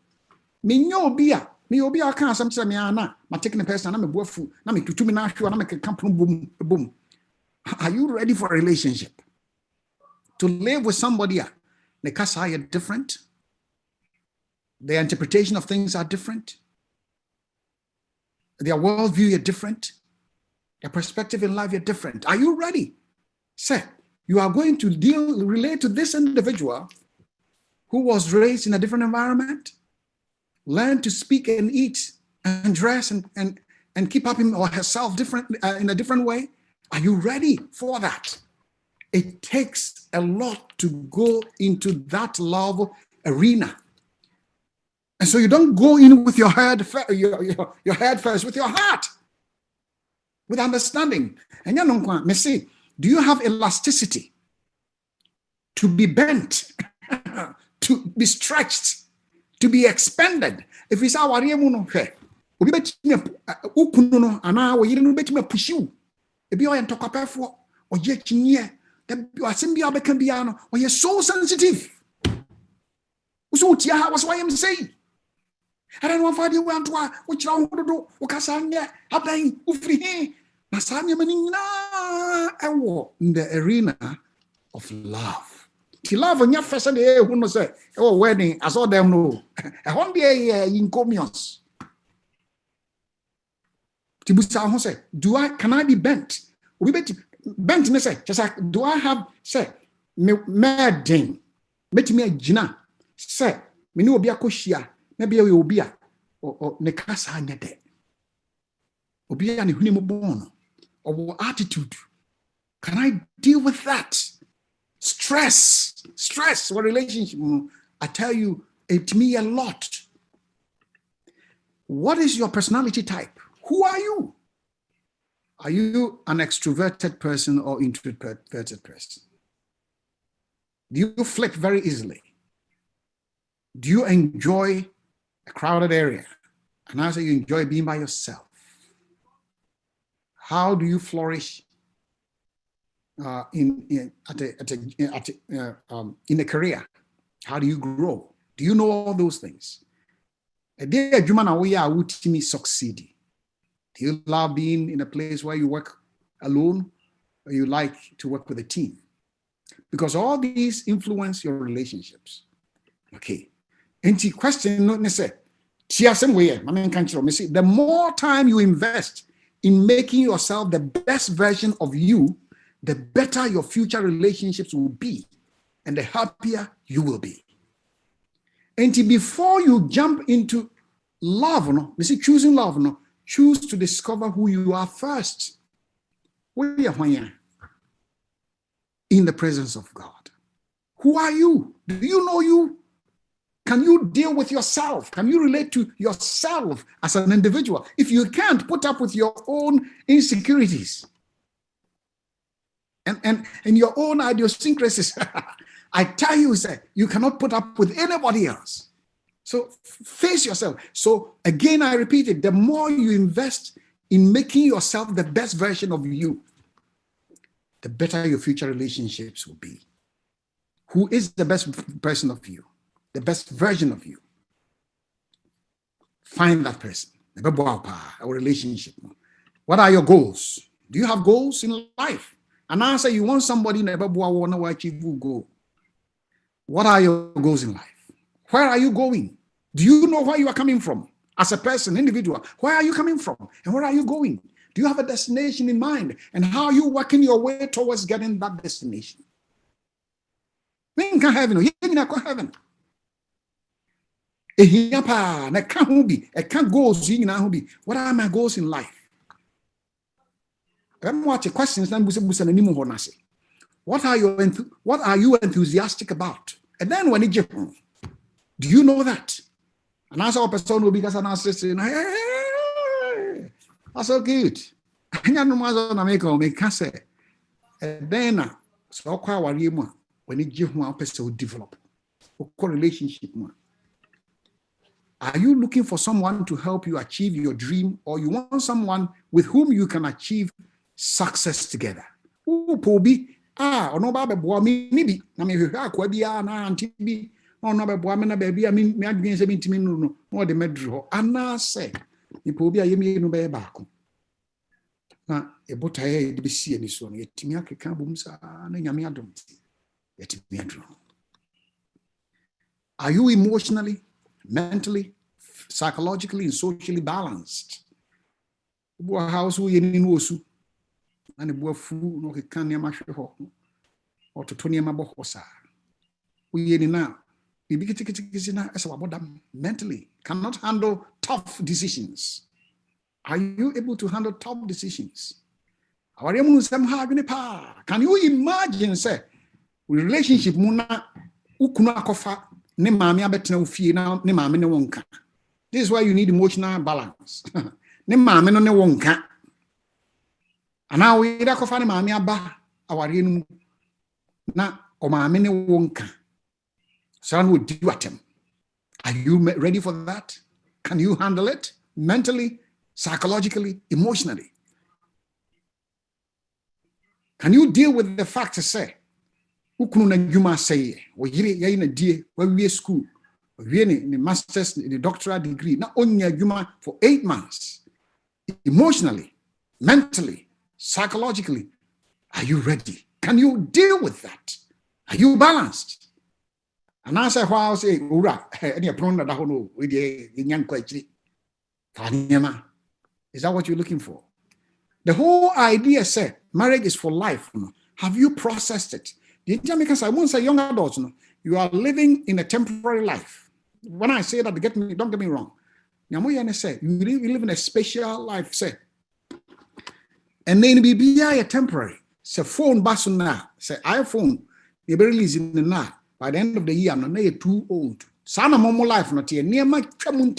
Me obia can some say me ana ma taking the person na me boafu na me tutu me na hwe na me keka boom. Are you ready for a relationship? To live with somebody, the kasa are different. Their interpretation of things are different. Their worldview are different. Their perspective in life are different. Are you ready? Say, you are going to relate to this individual who was raised in a different environment, learn to speak and eat and dress and keep up him or herself in a different way. Are you ready for that? It takes a lot to go into that love arena. And so you don't go in with your head first, with your heart, with understanding. And you know, me say, do you have elasticity to be bent, to be stretched, to be expanded? If it's our no obi betime ukunu no ana wo yire no betime push you e bi o yen tokopefo o je kinye da bi asem bi obeka bia no o ye so sensitive uso tia ha was why am say I don't want to want to which round do o kasanya adan ufri he na sanya mani na ewo in the arena of love. Ti love nya fese de hu no say e wedding as all them know e hon be in communions. Tibusa ho say, can I be bent? We bet bent me say, just like, do I have say me madden? Bet me agina say me no obi akohia na bia we obi a o ne kasa anya de. Obi a ne huni mo bon or attitude. Can I deal with that? Stress for relationship. I tell you, it me a lot. What is your personality type? Who are you? Are you an extroverted person or introverted person? Do you flip very easily? Do you enjoy a crowded area? And I say you enjoy being by yourself. How do you flourish in a career? How do you grow? Do you know all those things? A day adwuma na we are ultimately succeed. Do you love being in a place where you work alone, or you like to work with a team? Because all these influence your relationships. Okay. And the question not necessarily. The more time you invest in making yourself the best version of you, the better your future relationships will be, and the happier you will be. And before you jump into love, choosing love, choose to discover who you are first. In the presence of God. Who are you? Do you know you? Can you deal with yourself? Can you relate to yourself as an individual? If you can't, put up with your own insecurities and your own idiosyncrasies. I tell you, sir, you cannot put up with anybody else. So face yourself. So again, I repeat it, the more you invest in making yourself the best version of you, the better your future relationships will be. Who is the best person of you? The best version of you? Find that person. A relationship. What are your goals? Do you have goals in life? And answer, you want somebody to achieve goal. What are your goals in life? Where are you going? Do you know where you are coming from? As a person, individual, where are you coming from? And where are you going? Do you have a destination in mind? And how are you working your way towards getting that destination? When can heaven? Heaven. What are my goals in life? What are you enthusiastic about? And then when it do you know that? And as our person will be as an assistant, that's so good. And then so when it give one person develop a relationship. Are you looking for someone to help you achieve your dream, or you want someone with whom you can achieve success together? Pobi, no babe boa me nibi na me hwehwa akwa bia na anti bi no be boa me na ba bia me adwen se bintimi no de medru ho ana se ni pobi ayemi no be baako na ebota ye de be sie ni so no yetimi akeka bom sa na nyame adom yetimi adru. Are you emotionally, mentally, psychologically, and socially balanced? Boa house wo yeni no osu and the boy fu no can near my show or to Tony Mabohosa. We now be as about them mentally cannot handle tough decisions. Are you able to handle tough decisions? Can you imagine, say, relationship muna ukuna kofa ne mami abetena ufie na ne mami ne wonka. This is why you need emotional balance. Ne mami no ne wonka. And now we da kofa ne mami aba aware nu na o mami ne wonka. So we do attempt. Are you ready for that? Can you handle it mentally, psychologically, emotionally? Can you deal with the fact to say, ukunu na juma say, we yiri ya ina die, we school, we ni master's, the doctoral degree, na onya juma for 8 months. Emotionally, mentally, psychologically, are you ready? Can you deal with that? Are you balanced? And I say, why I say, ura, any prona da hono, with the young quachi. Is that what you're looking for? The whole idea said marriage is for life. Have you processed it? The Jamaican side, once a young adult, you are living in a temporary life. When I say that, don't get me wrong. You say you live in a special life, say, and then be a temporary. Say phone basun now, say iPhone, the release in the now. By the end of the year, I'm not too old. Sana momo life not here. Near my ten.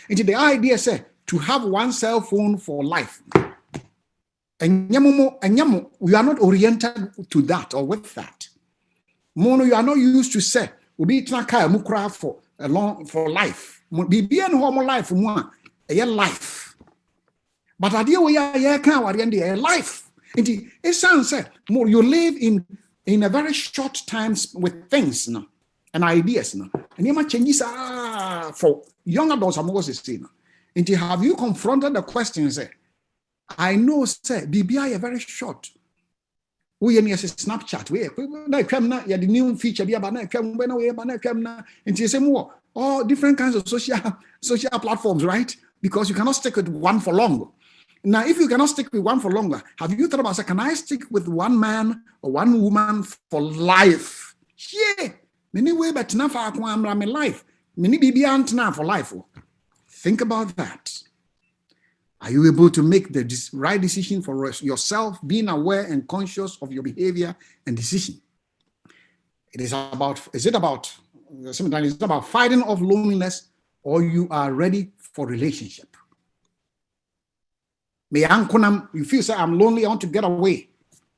Into the idea say to have one cell phone for life. And we are not oriented to that or with that. Mono, you are not used to say we be traka mukra for life. Be an homo life for a life. But idea we are a life. It sounds more you live in a very short times with things and ideas and you might changes for young adults. I'm always saying. Have you confronted the questions? I know, say, BBI are very short. We are Snapchat. We are the new feature. And you say more. All different kinds of social platforms, right? Because you cannot stick with one for long. Now, if you cannot stick with one for longer, have you thought about, say, can I stick with one man or one woman for life? Yeah. Many way, but now for my life. Many BBI now for life. Think about that. Are you able to make the right decision for yourself, being aware and conscious of your behavior and decision? Is it about fighting off loneliness, or you are ready for relationship? You feel say I'm lonely, I want to get away,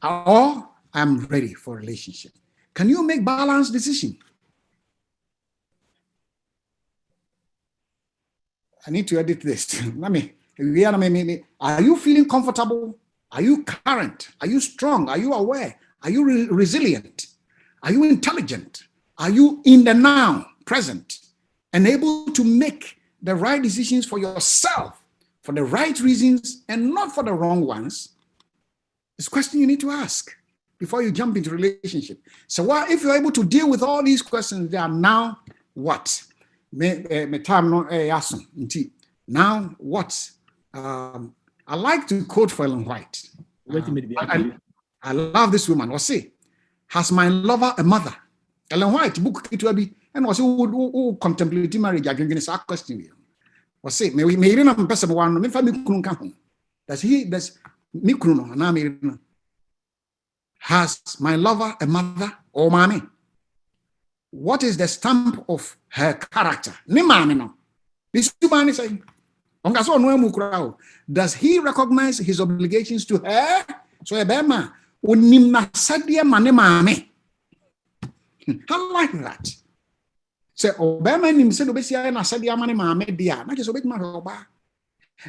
or I'm ready for relationship. Can you make balanced decision? I need to edit this. Are you feeling comfortable? Are you current? Are you strong? Are you aware? Are you resilient? Are you intelligent? Are you in the now, present, and able to make the right decisions for yourself, for the right reasons, and not for the wrong ones? It's a question you need to ask before you jump into relationship. So if you're able to deal with all these questions, they are now what? Now what? I like to quote for Ellen White. I love this woman. What's say? Has my lover a mother? Ellen White book it will be and was who contemplate marriage. I can ask question. What's say? May not person one. Me family kunun kahun. Does me kuno na me? Has my lover a mother or mommy? What is the stamp of her character? Ni mommy no. This woman is saying. Does he recognize his obligations to her? So I like that. Say Obama nim said obesia na sadia mane maame dia na je so betima oba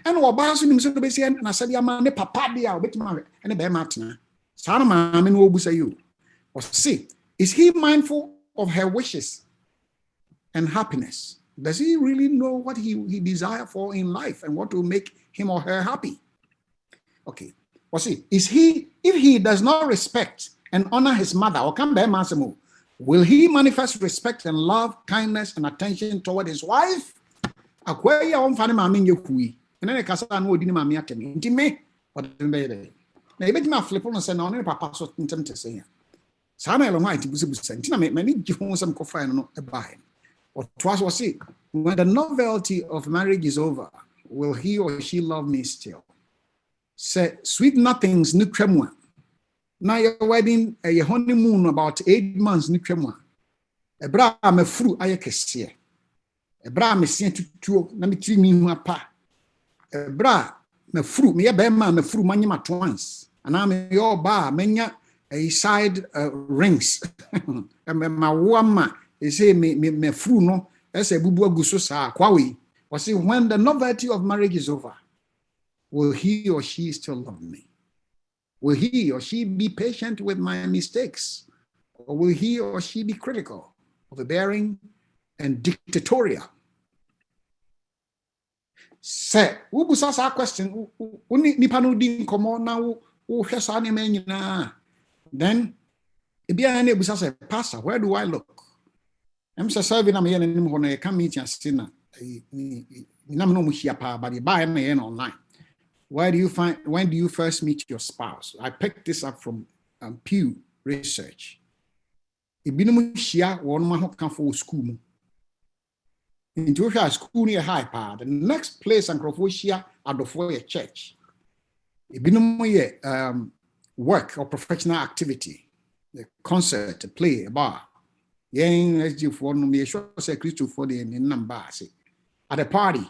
and oba so nim said obesia na sadia mane papa dia obetima ene be matena sa na maame no obusa you or see, is he mindful of her wishes and happiness? Does he really know what he desires for in life and what will make him or her happy? Okay. Well, see, if he does not respect and honor his mother, or come back, will he manifest respect and love, kindness, and attention toward his wife? And then casa no didn't mammy at me. Intime, what the baby. Maybe my flip on and say, no, papa, so intent to say. Samuel might be sent. Many give some coffee and not a buy. Or twice was it. When the novelty of marriage is over, will he or she love me still? Say, sweet nothings, new cremwa. Now your wedding, a honeymoon about 8 months, new cremwa. A bra me fru ayekese. A bra me sien tutuo na me tiri mi hu apa. A bra me fru me be ma me fru manyima twins. Ana me yo ba menya a side rings. Ma wama e say me fru no ese bubu aguso sa kwawe. Was see when the novelty of marriage is over, will he or she still love me? Will he or she be patient with my mistakes? Or will he or she be critical, overbearing, and dictatorial? Say, who was asked that question? Then, Pastor, where do I look? I'm serving a man when I come meet and sinner. Online. When do you first meet your spouse? I picked this up from Pew Research. School. Into a school near high power. The next place and Crofosia are the foyer church. Work or professional activity, the concert, a play, a bar. As you for me, sure say Christo for the number at a party.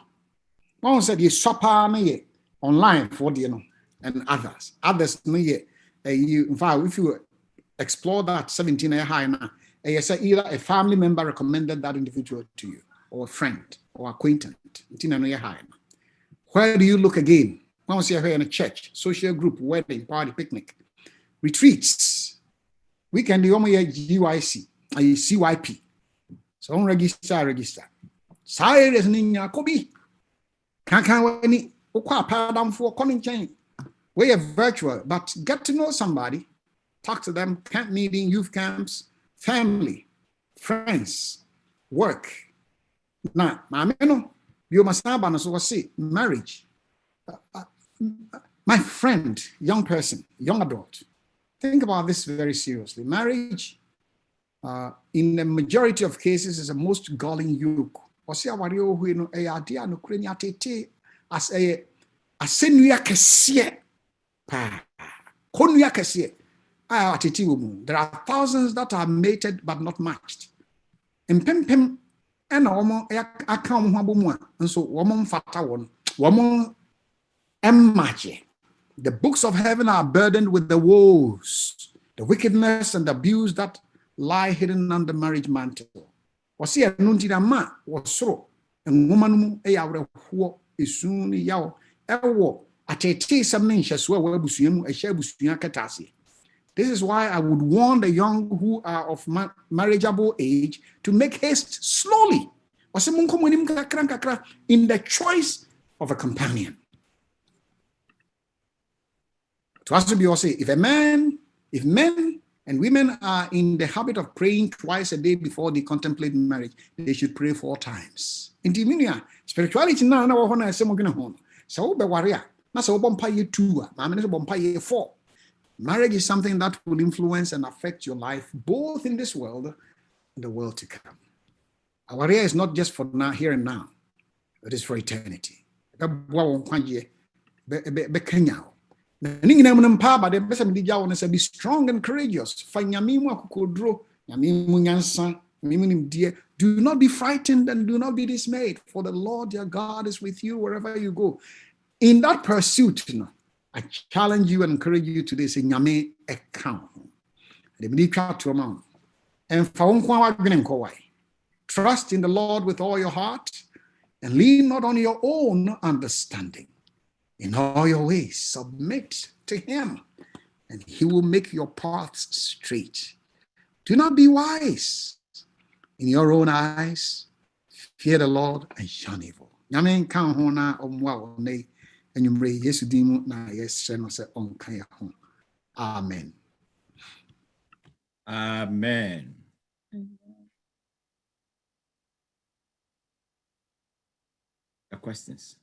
One said you supper me online for the and others. Others me in fact, if you explore that 17 high now, you say either a family member recommended that individual to you, or a friend or acquaintance. Where do you look again? Once you're here in a church, social group, wedding, party, picnic, retreats. Weekend, the only GYC, CYP. So on register. Sire is Nina Kobe. Can't any paradigm for coming chain. We are virtual, but get to know somebody, talk to them, camp meeting, youth camps, family, friends, work. Now, you must say marriage. My friend, young person, young adult, think about this very seriously. Marriage, in the majority of cases, is the most galling yoke. As a there are thousands that are mated but not matched. And pem and so woman fata one woman the books of heaven are burdened with the woes, the wickedness and the abuse that lie hidden under marriage mantle. Was here nunti ma was so and woman is soon yaw atete something shaswa webusuemu eshabusuya katasi. This is why I would warn the young who are of marriageable age to make haste slowly in the choice of a companion. To us to be also, if men and women are in the habit of praying twice a day before they contemplate marriage, they should pray 4 times. In spirituality now so be warrior. Na so bompa ye 2, bompa ye 4. Marriage is something that will influence and affect your life both in this world and the world to come. Our warrior is not just for now, here and now. It is for eternity. Be strong and courageous. Do not be frightened and do not be dismayed, for the Lord your God is with you wherever you go. In that pursuit, I challenge you and encourage you today. Say, Nyame account. Trust in the Lord with all your heart and lean not on your own understanding. In all your ways, submit to him, and he will make your paths straight. Do not be wise in your own eyes. Fear the Lord and shun evil. Amen. Amen. The questions.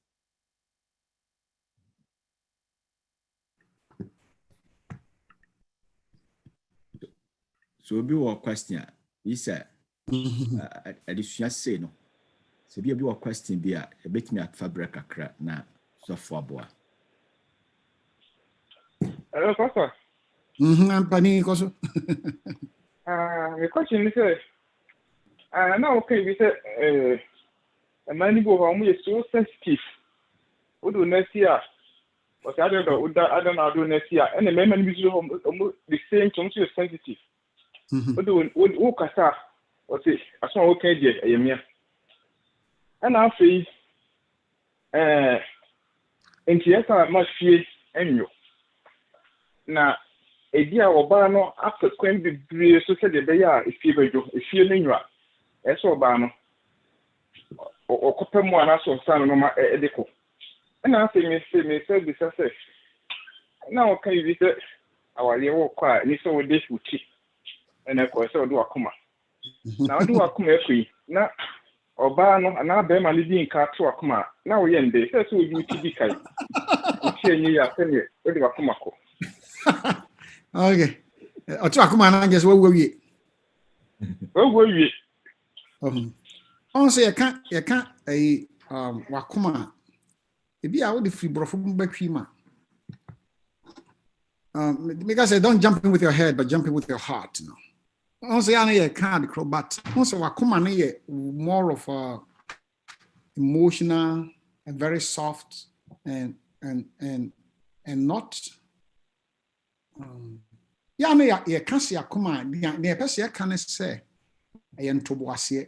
So be a question. He said, addition say no. So be a question be a bit me at fabric a crack na so for boy. Hello, Pastor. I'm planning also. The question is, now okay, we say, a man who is so sensitive. What do next year? But I don't know, do next year. And the men the same terms is sensitive. What do you Kasa? What's it? I saw okay, I am here. And I feel, and yes, I must fear and you. Now, a dear Obano after Queen be so said the day if you know, as Obano or Copemo and also son of my edico. And I think me said this I say. Now can you visit our little quiet and so this would keep and of course I do a comma. Now do a come free. Now Obano and now them are living car to a comma. Now we end this. That's what you to be kind. You send it. What do I come? Okay. I guess what were we? Where were you? Also, you can't a wakuma. Maybe I would free bro from Bakima. Because I don't jump in with your head, but jump in with your heart. Also, I can't crow, but also wakuma more of a emotional and very soft and not. Ya kasi akuma ne pese kan say ntoboase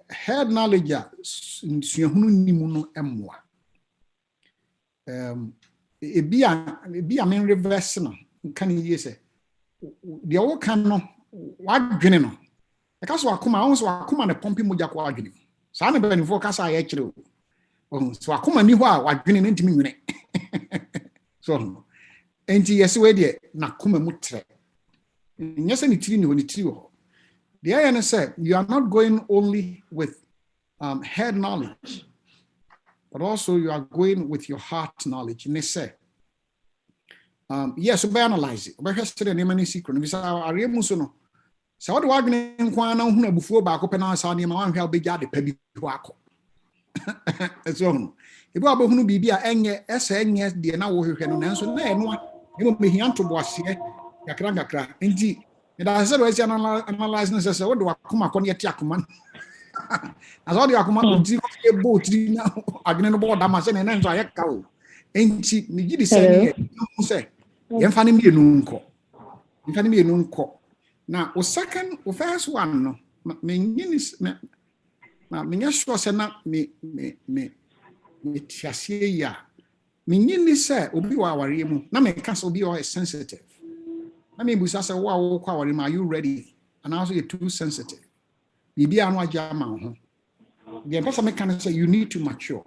head knowledge suahunu nimu no emwa ebi a men reverse no kan ye say the o kan no wadwene no e ka so akoma won so akoma ne pompi mogya kwa adwene saa ne be ni fo ka sa ye kire o so akoma ni ho a wadwene ne ntimi nwene so enti yes we de na koma mu tre nyese ni tiri ni ho ni tiri ho the I say you are not going only with head knowledge, but also you are going with your heart knowledge. And they say, yes, we analyze it. We have to name any secret. We say, "Are you musuno?" So what do I mean? Kwa na huna before ba ko pena sa ni ma wan hwa be jade pa bi ho akọ. So no. Ibu abo hunu bibia enye esa enye de na wo hwehwe no nanso na eno a emo mehianto bo ase yakra enti da say we analyze no say what do akoma ko ne ti akoma. As all the akoma odi ko e bo tri na agne no bo da ma se na nso ayeka o. Enti ni gidi say ni say yemfa ne mienu nko. Now, o first one no, me nyini na me nyasho se na me tiasie ya. Me nyini se obi wa aware mu na me ka se obi o is sensitive. Na me busa se wo kwa aware mu, are you ready? And also you're too sensitive. Bibi anu aja ma ho. The person me can say you need to mature.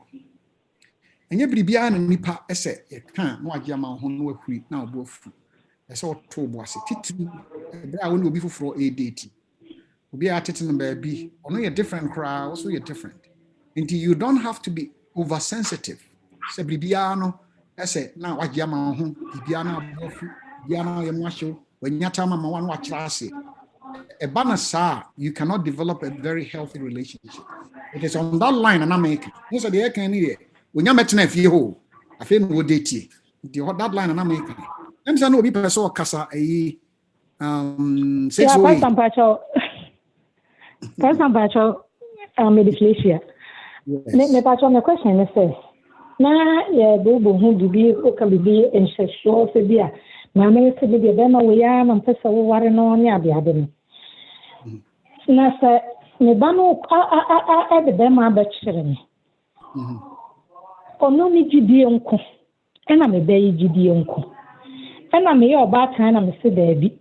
Enye bibi anu nipa ese ye kan no aja ma ho no ahuri na obo fu. Ese o to bo ase titiri bra woni obi foforo e date obi atete no ba bi ono ye different crowd also ye different until you don't have to be oversensitive se bibia no ese na wagye ma ho bibia na abofu bibia na ye mwahyo wanyata ma wanu akira ase e bana sa you cannot develop a very healthy relationship. It is on that line and America you say the can here when you met na fie ho afi no date that line and America. I'm saying no be person kasa eh 6 yeah, person pacho mediclasia me pacho me question is say na ya do hu bibi o ka bibi ensesho se bia na me se bibi be na we ya na pesa wo ware no nya bia de me na se me ba no a de be ma ba chere me ono ni gidie nko na me be yi gidie nko na me yo ba kan na me se baabi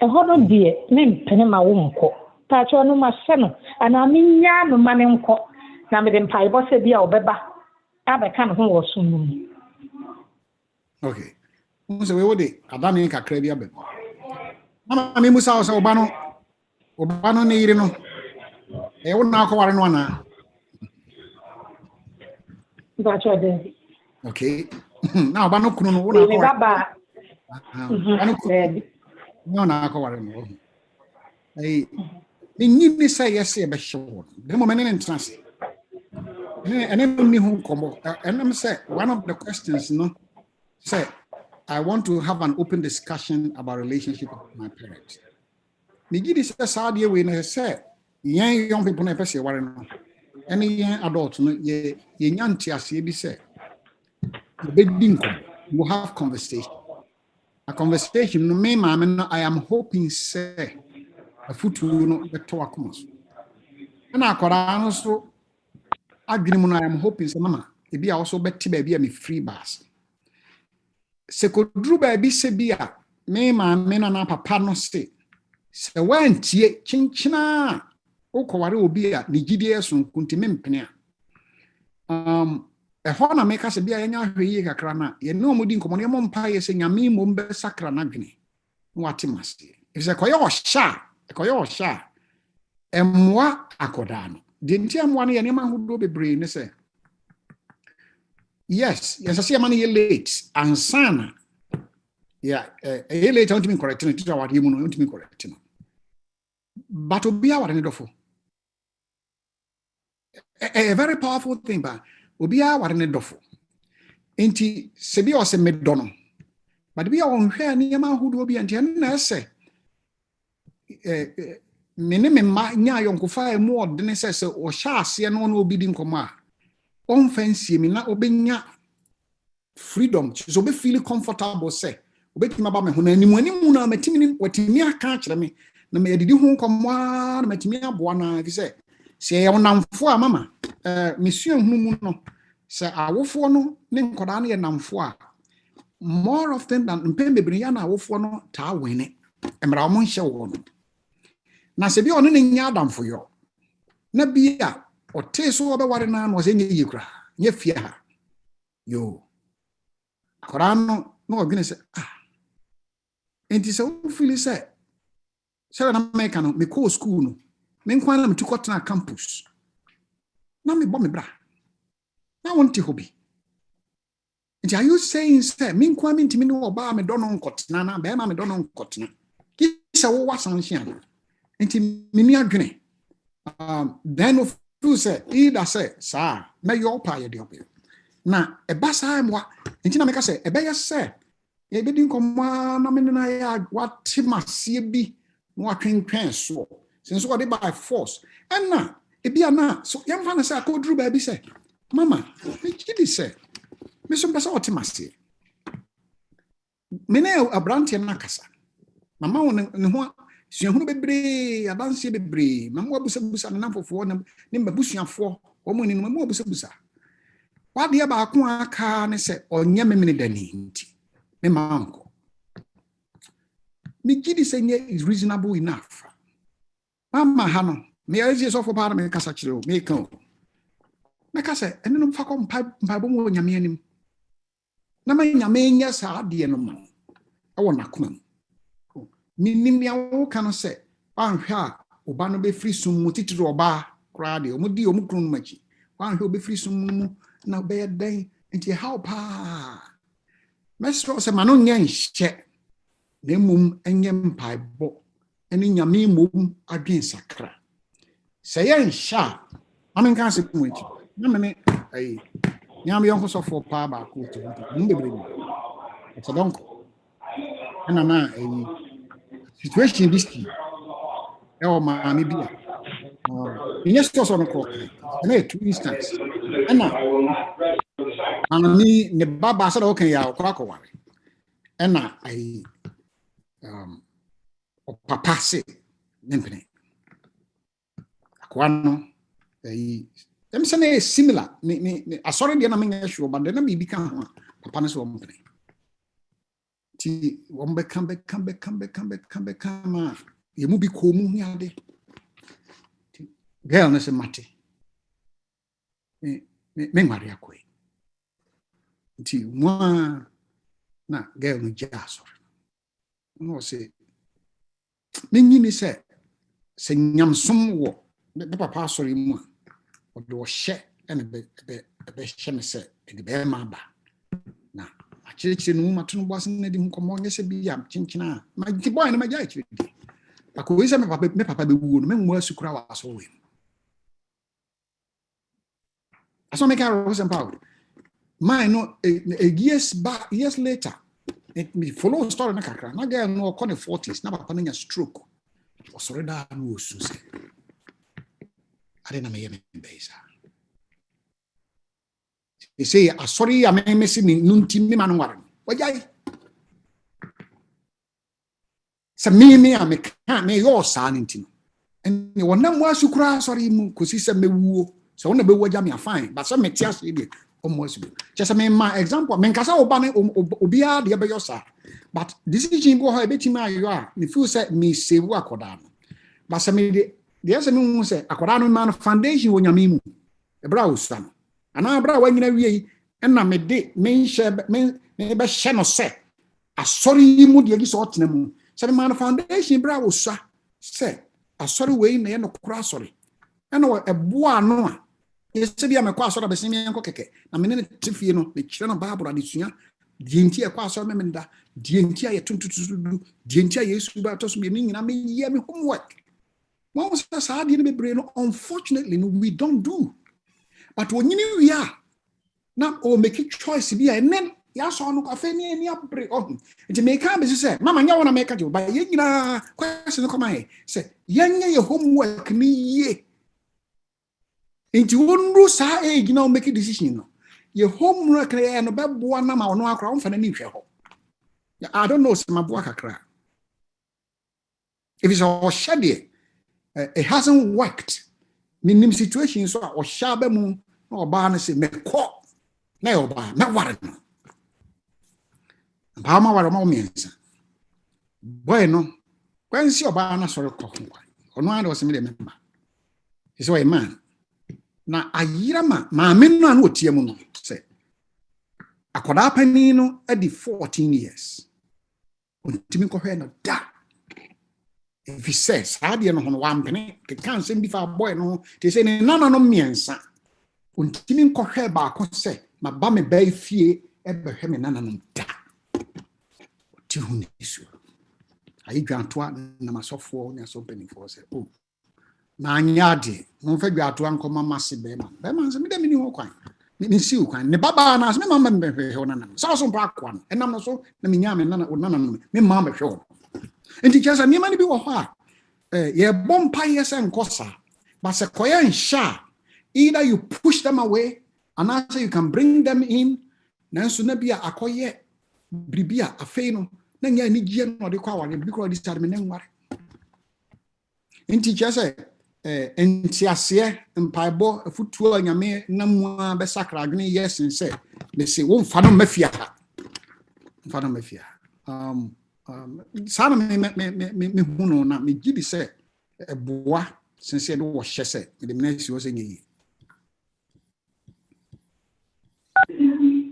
e hono die me mpene ma wo nko pacho no ma se no ana me nya no ma ne nko na me de mpai bo se bia obeba abeka no ho wo sunu. Okay so we wode adane kakra bia be na me musa so oba no ne yire no e wo na akọware no ana pacho de okay na oba no kunu no wo na akọware no na akọware no hey ni say yes e be show the moment in trance and me who come and I'm say one of the questions no say I want to have an open discussion about relationship with my parents. Me give this sad we na say young people na person worry no any adult no ye nyanti ase bi say you have conversation. A conversation no me mama I am hoping say a futu no beto akoma so na akora no so adwene mu no I am hoping say mama e bia also beti ba bia me free bus se kodru ba bi se bia me mama na papa no se wantie chinchina okoware obi a ne gidie so nkuntime mpene a ho na make se bia nya hweyi kakra na ye no mudi nkomo ne mo mpa ye se nyame mo mbe sakra na dwene wate mase if se koyo sha emwa akoda no de ntia emwa no ye ne ma hodo bebre ne se yes se ma no ye late ansana yeah ye late on to me correct no tita wade mu no on to me correct no but obi a wade ne dofo a very powerful thing ba obi a ware ne dofo enti se bi o se medono but bi o hwe ne ma hudo obi enti na ese me ma nya yonkofa emu odene se o sha ase no na obi di nkomo a on fancy mi na obenya freedom so be feel comfortable say obetima ba me ho na animu na matimi ni watimi aka kire me na me edidi ho nkomo a na matimi aboa na fi se ye wonamfo a mama mesua hunu mu no Say awofo no ne nkoda no ye namfo a more often than mpembebre ya na awofo no ta wene. Emra mo nhye wo no. Na se bi ono ne nya adamfo yo. Na bia o te so obeware na no se nye yekura. Nye fia ha. Yo. Akora no no odwene se enti se wo feel se na make no me call school no. Me nkwan na me tukotena campus. Na me bo me bra. Na wonte hobi. Enti are you saying say me nkwan me ntimi ne oba me do no nkotena na be ma me do no nkotena. Kisa wo wasan hia. Enti me ni adwene. Then of you say either say sir me your pa ye de obi. Na eba sa mwa enti na me ka say ebe ye say e be din komma na me na ya wate masie bi no atwentwen so since what by force and na e bia na so yam fa na say akodru ba bi say mama me kidi say me so pesa wate masie me na abrante na kasa mama won ne ho suahunu bebre adanse bebre mama wabusa busa na fofo na ne mbabusuafo wo mo ni no mama wabusa busa wade ba ko aka ne say onye memene dani nti me manko me gidi say is reasonable enough mama ha no me azie so for para me kasa kire me kan me kasa ene no fa ko mpa bo mo nyame anim na ma nyame nya sa de no ma awo nakoma mi nim ya wo kan say anhwe a oba no be free sum mu titiri oba kra de omu di omu kru no machi anhwe obe free sum mu na be den nti how pa mesro se mano nya nhye na mum enye mpaibo ene nyame mum adwen sakra se ye nhya amen kan se mu echi na me ai nyame yonko so for pa ba ko to mu bebre ni so donc ana na situation this e o ma mi bia yes to so no ko na two instance ana ani ne baba sa do kan ya ko akoware ana ai o papa se nempene akwano ai dem se na similar ni asori de na menga sure but na bibi kan ho papa no so mpene ti wo mbe kan ma ye mu bi ko mu hiade girl na se mate me ngari akoi ti mwa na girl no jaso no se menyini se nyamsom wo be papa sori mu o do hye ene be hye me se de be ma ba na achirichiri no matu no boase na di nkomo nye se bi ya chinchina ma ti boy na ma ja achiri akoi se me papa be wuo no me nwa asukura wa so we aso me ka ro se empower mine no years later it me follow story na kakra na girl no ko ne 40s na papa na stroke o sore da no osu se are na me ye me beisa e say asori ya me se ni nunti me ma no ware wajai sa me am ka me yo sa nti no en wona mo asukura asori mu kosi se mewuo so wona be waja me afine but so me tia se de almost just me ma example men kasa oba ne obia de be yosa but decision go ho e betima ayo a me feel say me save akoda no but say me de yes me hu say akoda no man foundation wo nyame mu e bra usa no ana bra wa nyina wie na me de me share me be share no say asori mu de gi so otena mu say man foundation bra usa say asori we na ye no kura asori na e boa no a yesi bia me kwa asori be simi enko keke na me ne tifie no me kire no bible adesua dienti e kwa asori me nda dienti aye tuntutudu dienti aye yesu ba to so me nyina me ye me homework mo say sa de ne bebre no unfortunately no we don't do but when you we are na o make choice bia enen ya so no afa ni abre oh nti me ka be say mama nya wona me ka jo ba ye nyina question come here say ye homework ni ye inti wonru sa age na o make decision no ye homework na no be boa na ma ono akra on fa na ni hwe ho I don't know some boa kakra if it's a shade it hasn't worked minim situation so o sha ba mu na oba na say me ko na yoba na ware no ba ma ware ma omiensa boy no kwansi oba na sori ko kwa ono ande oseme de memba is a man na ayira ma me no an otie mu no say akoda pani no adi 14 years ontimi ko hwe no da if he says ade no hono wampene ke kan sem bi fa boy no te say ne nana no miensa ontimi ko hwe ba ko say ma ba me ba fie e be hwe me nana no da ti hu ni su ayi dwantoa na masofo ne so penifo say oh na anyade mo fa dwantoa nkoma mase be ma se me de me ni ho kwan me si kwan ne baba na se me mama me hwe ho nana so so pa kwan enam no so na me nya me nana no me mama hwe ho enti chasa ni mani bi wo ho a ye bompa yes and kosa but se koya nsha either you push them away and after you can bring them in nanso na bia akoye bribia afei no na nya ni gie no de kwa wale because this time na nware enti chasa enti ase mpaibo afutuo anyame na mu be sakra adwene yes nse me se wo mfa no mafia sana me huno na me gibi se eboa sense do wo hye se me de menasi wo se nyi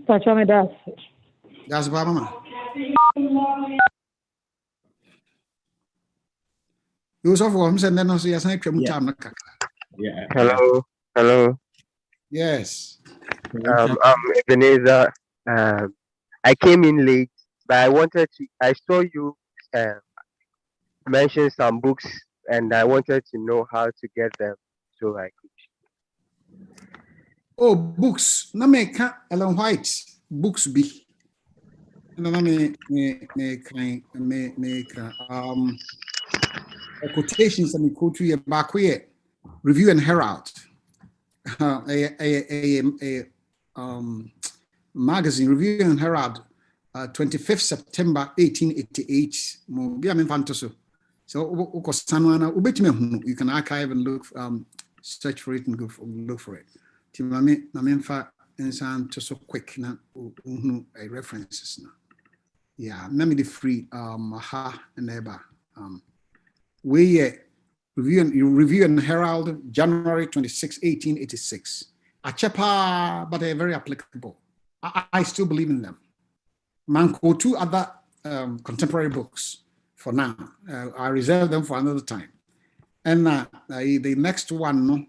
Pacha me das ba mama you so for me se no so yasan atwa mutam na kaka Hello. yes I'm Ebenezer. I came in late, but I saw you mention some books, and I wanted to know how to get them so I could. Oh, books. Na me ka Ellen White books be. Na me quotations and quote to you back here. Review and Herald. Magazine Review and Herald 25th September 1888 mo bia me fantoso so ukosano ubetime hu you can archive and look search for it and look for it ti na me mfa ensan to so quick na hu references na yeah na me the free ha and eba we review and Herald January 26 1886 a chepa but very applicable. I still believe in them. Manco two other contemporary books for now. I reserve them for another time. And the next one, no,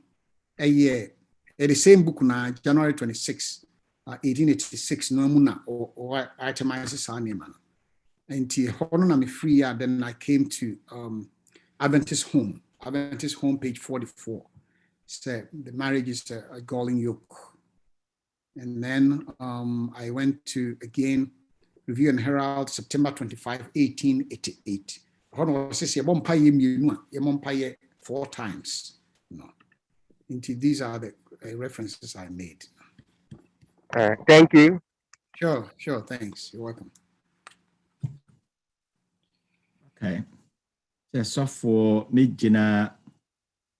the same book now, January 26, 1886, no muna or itemizes our name. And I'm free, then I came to Adventist Home, page 44. So the marriage is a galling yoke. And then I went to, again, Review and Herald, September 25, 1888. I says, 4 times. No. These are the references I made. Thank you. Sure, thanks. You're welcome. Okay. So for me, Gina,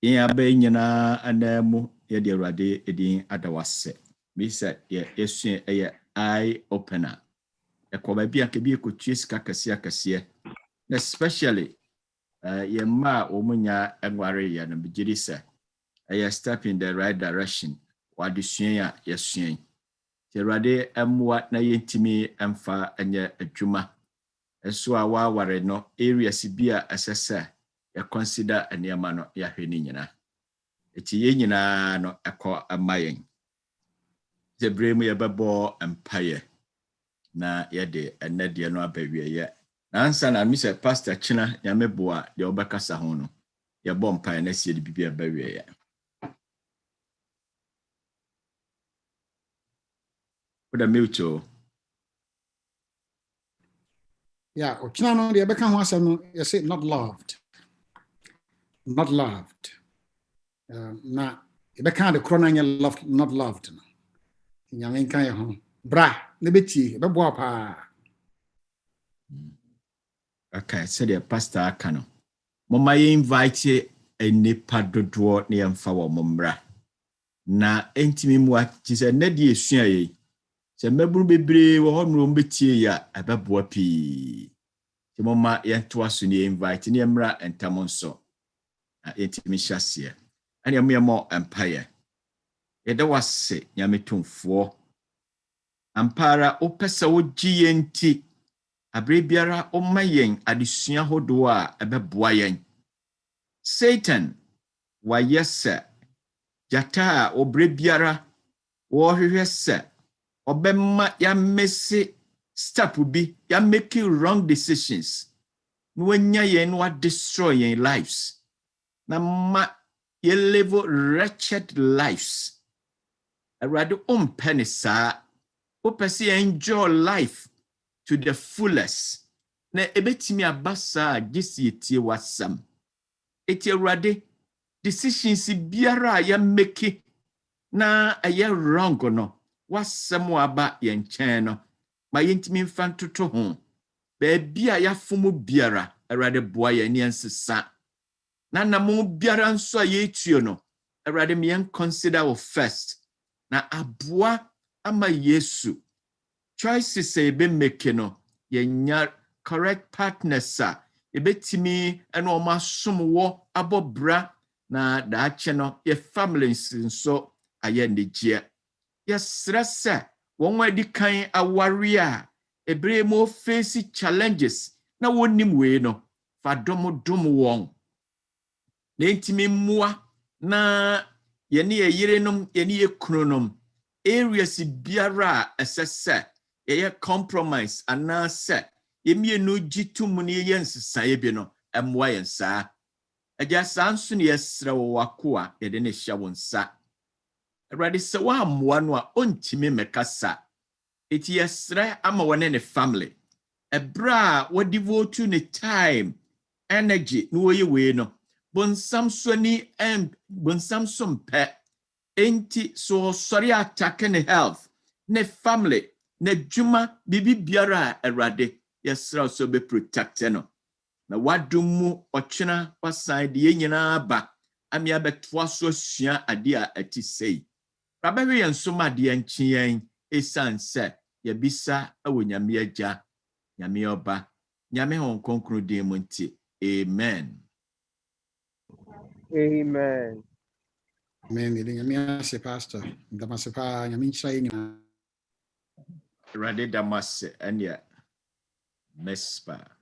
Yina Anamu, Yadi Rade, Edin Adawase. Me said, yes, a eye opener. A Kobabia can be a coaches Kakasia, especially Yama Omunya and Warrior and Bijisa. I step in the right direction. What do you yes, the Rade Amoah na yentimi amfa anya adwuma. So awa ware no area sibia asesa ya consider aniama no ya hweni nyina. Eti ye nyina no akọ amayen. Zebremu ya babo empire na yede enade no abawie ye. Na ansa na mi se pastor China ya meboa de obakasa ho no. Ya bom empire na sie de bibia abawie ye. Oda mutual. Yeah, Ochina the Abeka Wasam, you say not loved. Not loved. Na Abeka the Cronanya loved, not loved. Yaminka home. Bra, Libeti, Babuapa. Okay, so the pastor Kano. Mama invite a nipa dodo ne yamfa wo mombra. Na entimi mu ati se na die sua yi Se mebru bebre wo honro mbetie ya ebeboa pi. Ti mama yento aso ni invite ni emra entam nso. Na yetimi hyasie. Ani amemo empire. Yeda wase nyame tumfo. Ampara opesa wogi yenti. Abre biara omayen adesua hodo a ebeboa yen. Satan wa yesa jata obre biara wo hwehwe se obemma ya mesi step bi ya make wrong decisions no wanya yen no destroy yen lives na ma ye live wretched lives arado ompene saa opese enjoy life to the fullest na ebetimi abasa gisi etie wasam etie arade decisions biara ya make na aye wrong no wasam aba ye nchen no ma yentimi mfa ntoto ho ba bia ya fomu biara arade boa ye ne nsesa na namu biara nso ye tuo no arade me consider of first na aboa ama Yesu choices ebe make no ye nya correct partners a ebetimi ene o masom wo abobra na daache no ye families nso aye ndegye yesra se won wadi kan aware a ebre mo face challenges na wonim we no fa dom won na ntimi mua na ye ne yerenom ye ne kunonom areas biara esese ye compromise ana se ye mienu gitum ne ye nsesae bi no emwa yensa agya sanso ne yesra wo wakoa ye de ne hya wonsa Erade se wa amwa no a ontimi mekasa. Eti yesre ama wone ne family. Ebra wo devote ne time, energy no ye we no. Bonsam so ni bonsam so mpe. Enti so sorry attack ne health, ne family, ne juma bibi biara erade yesra so be protect no. Na wadumu ochena wasan de nyina ba. Ami abetwa so sua ade a ati sei. Rabawe yansoma de anchien esanse ya bisa awo nyame agya nyame oba nyame hon konkro de monti amen Amen. Amen. Nyame ase pastor. Ndamase pa nyame nhyira nyina. rade damase anya mespa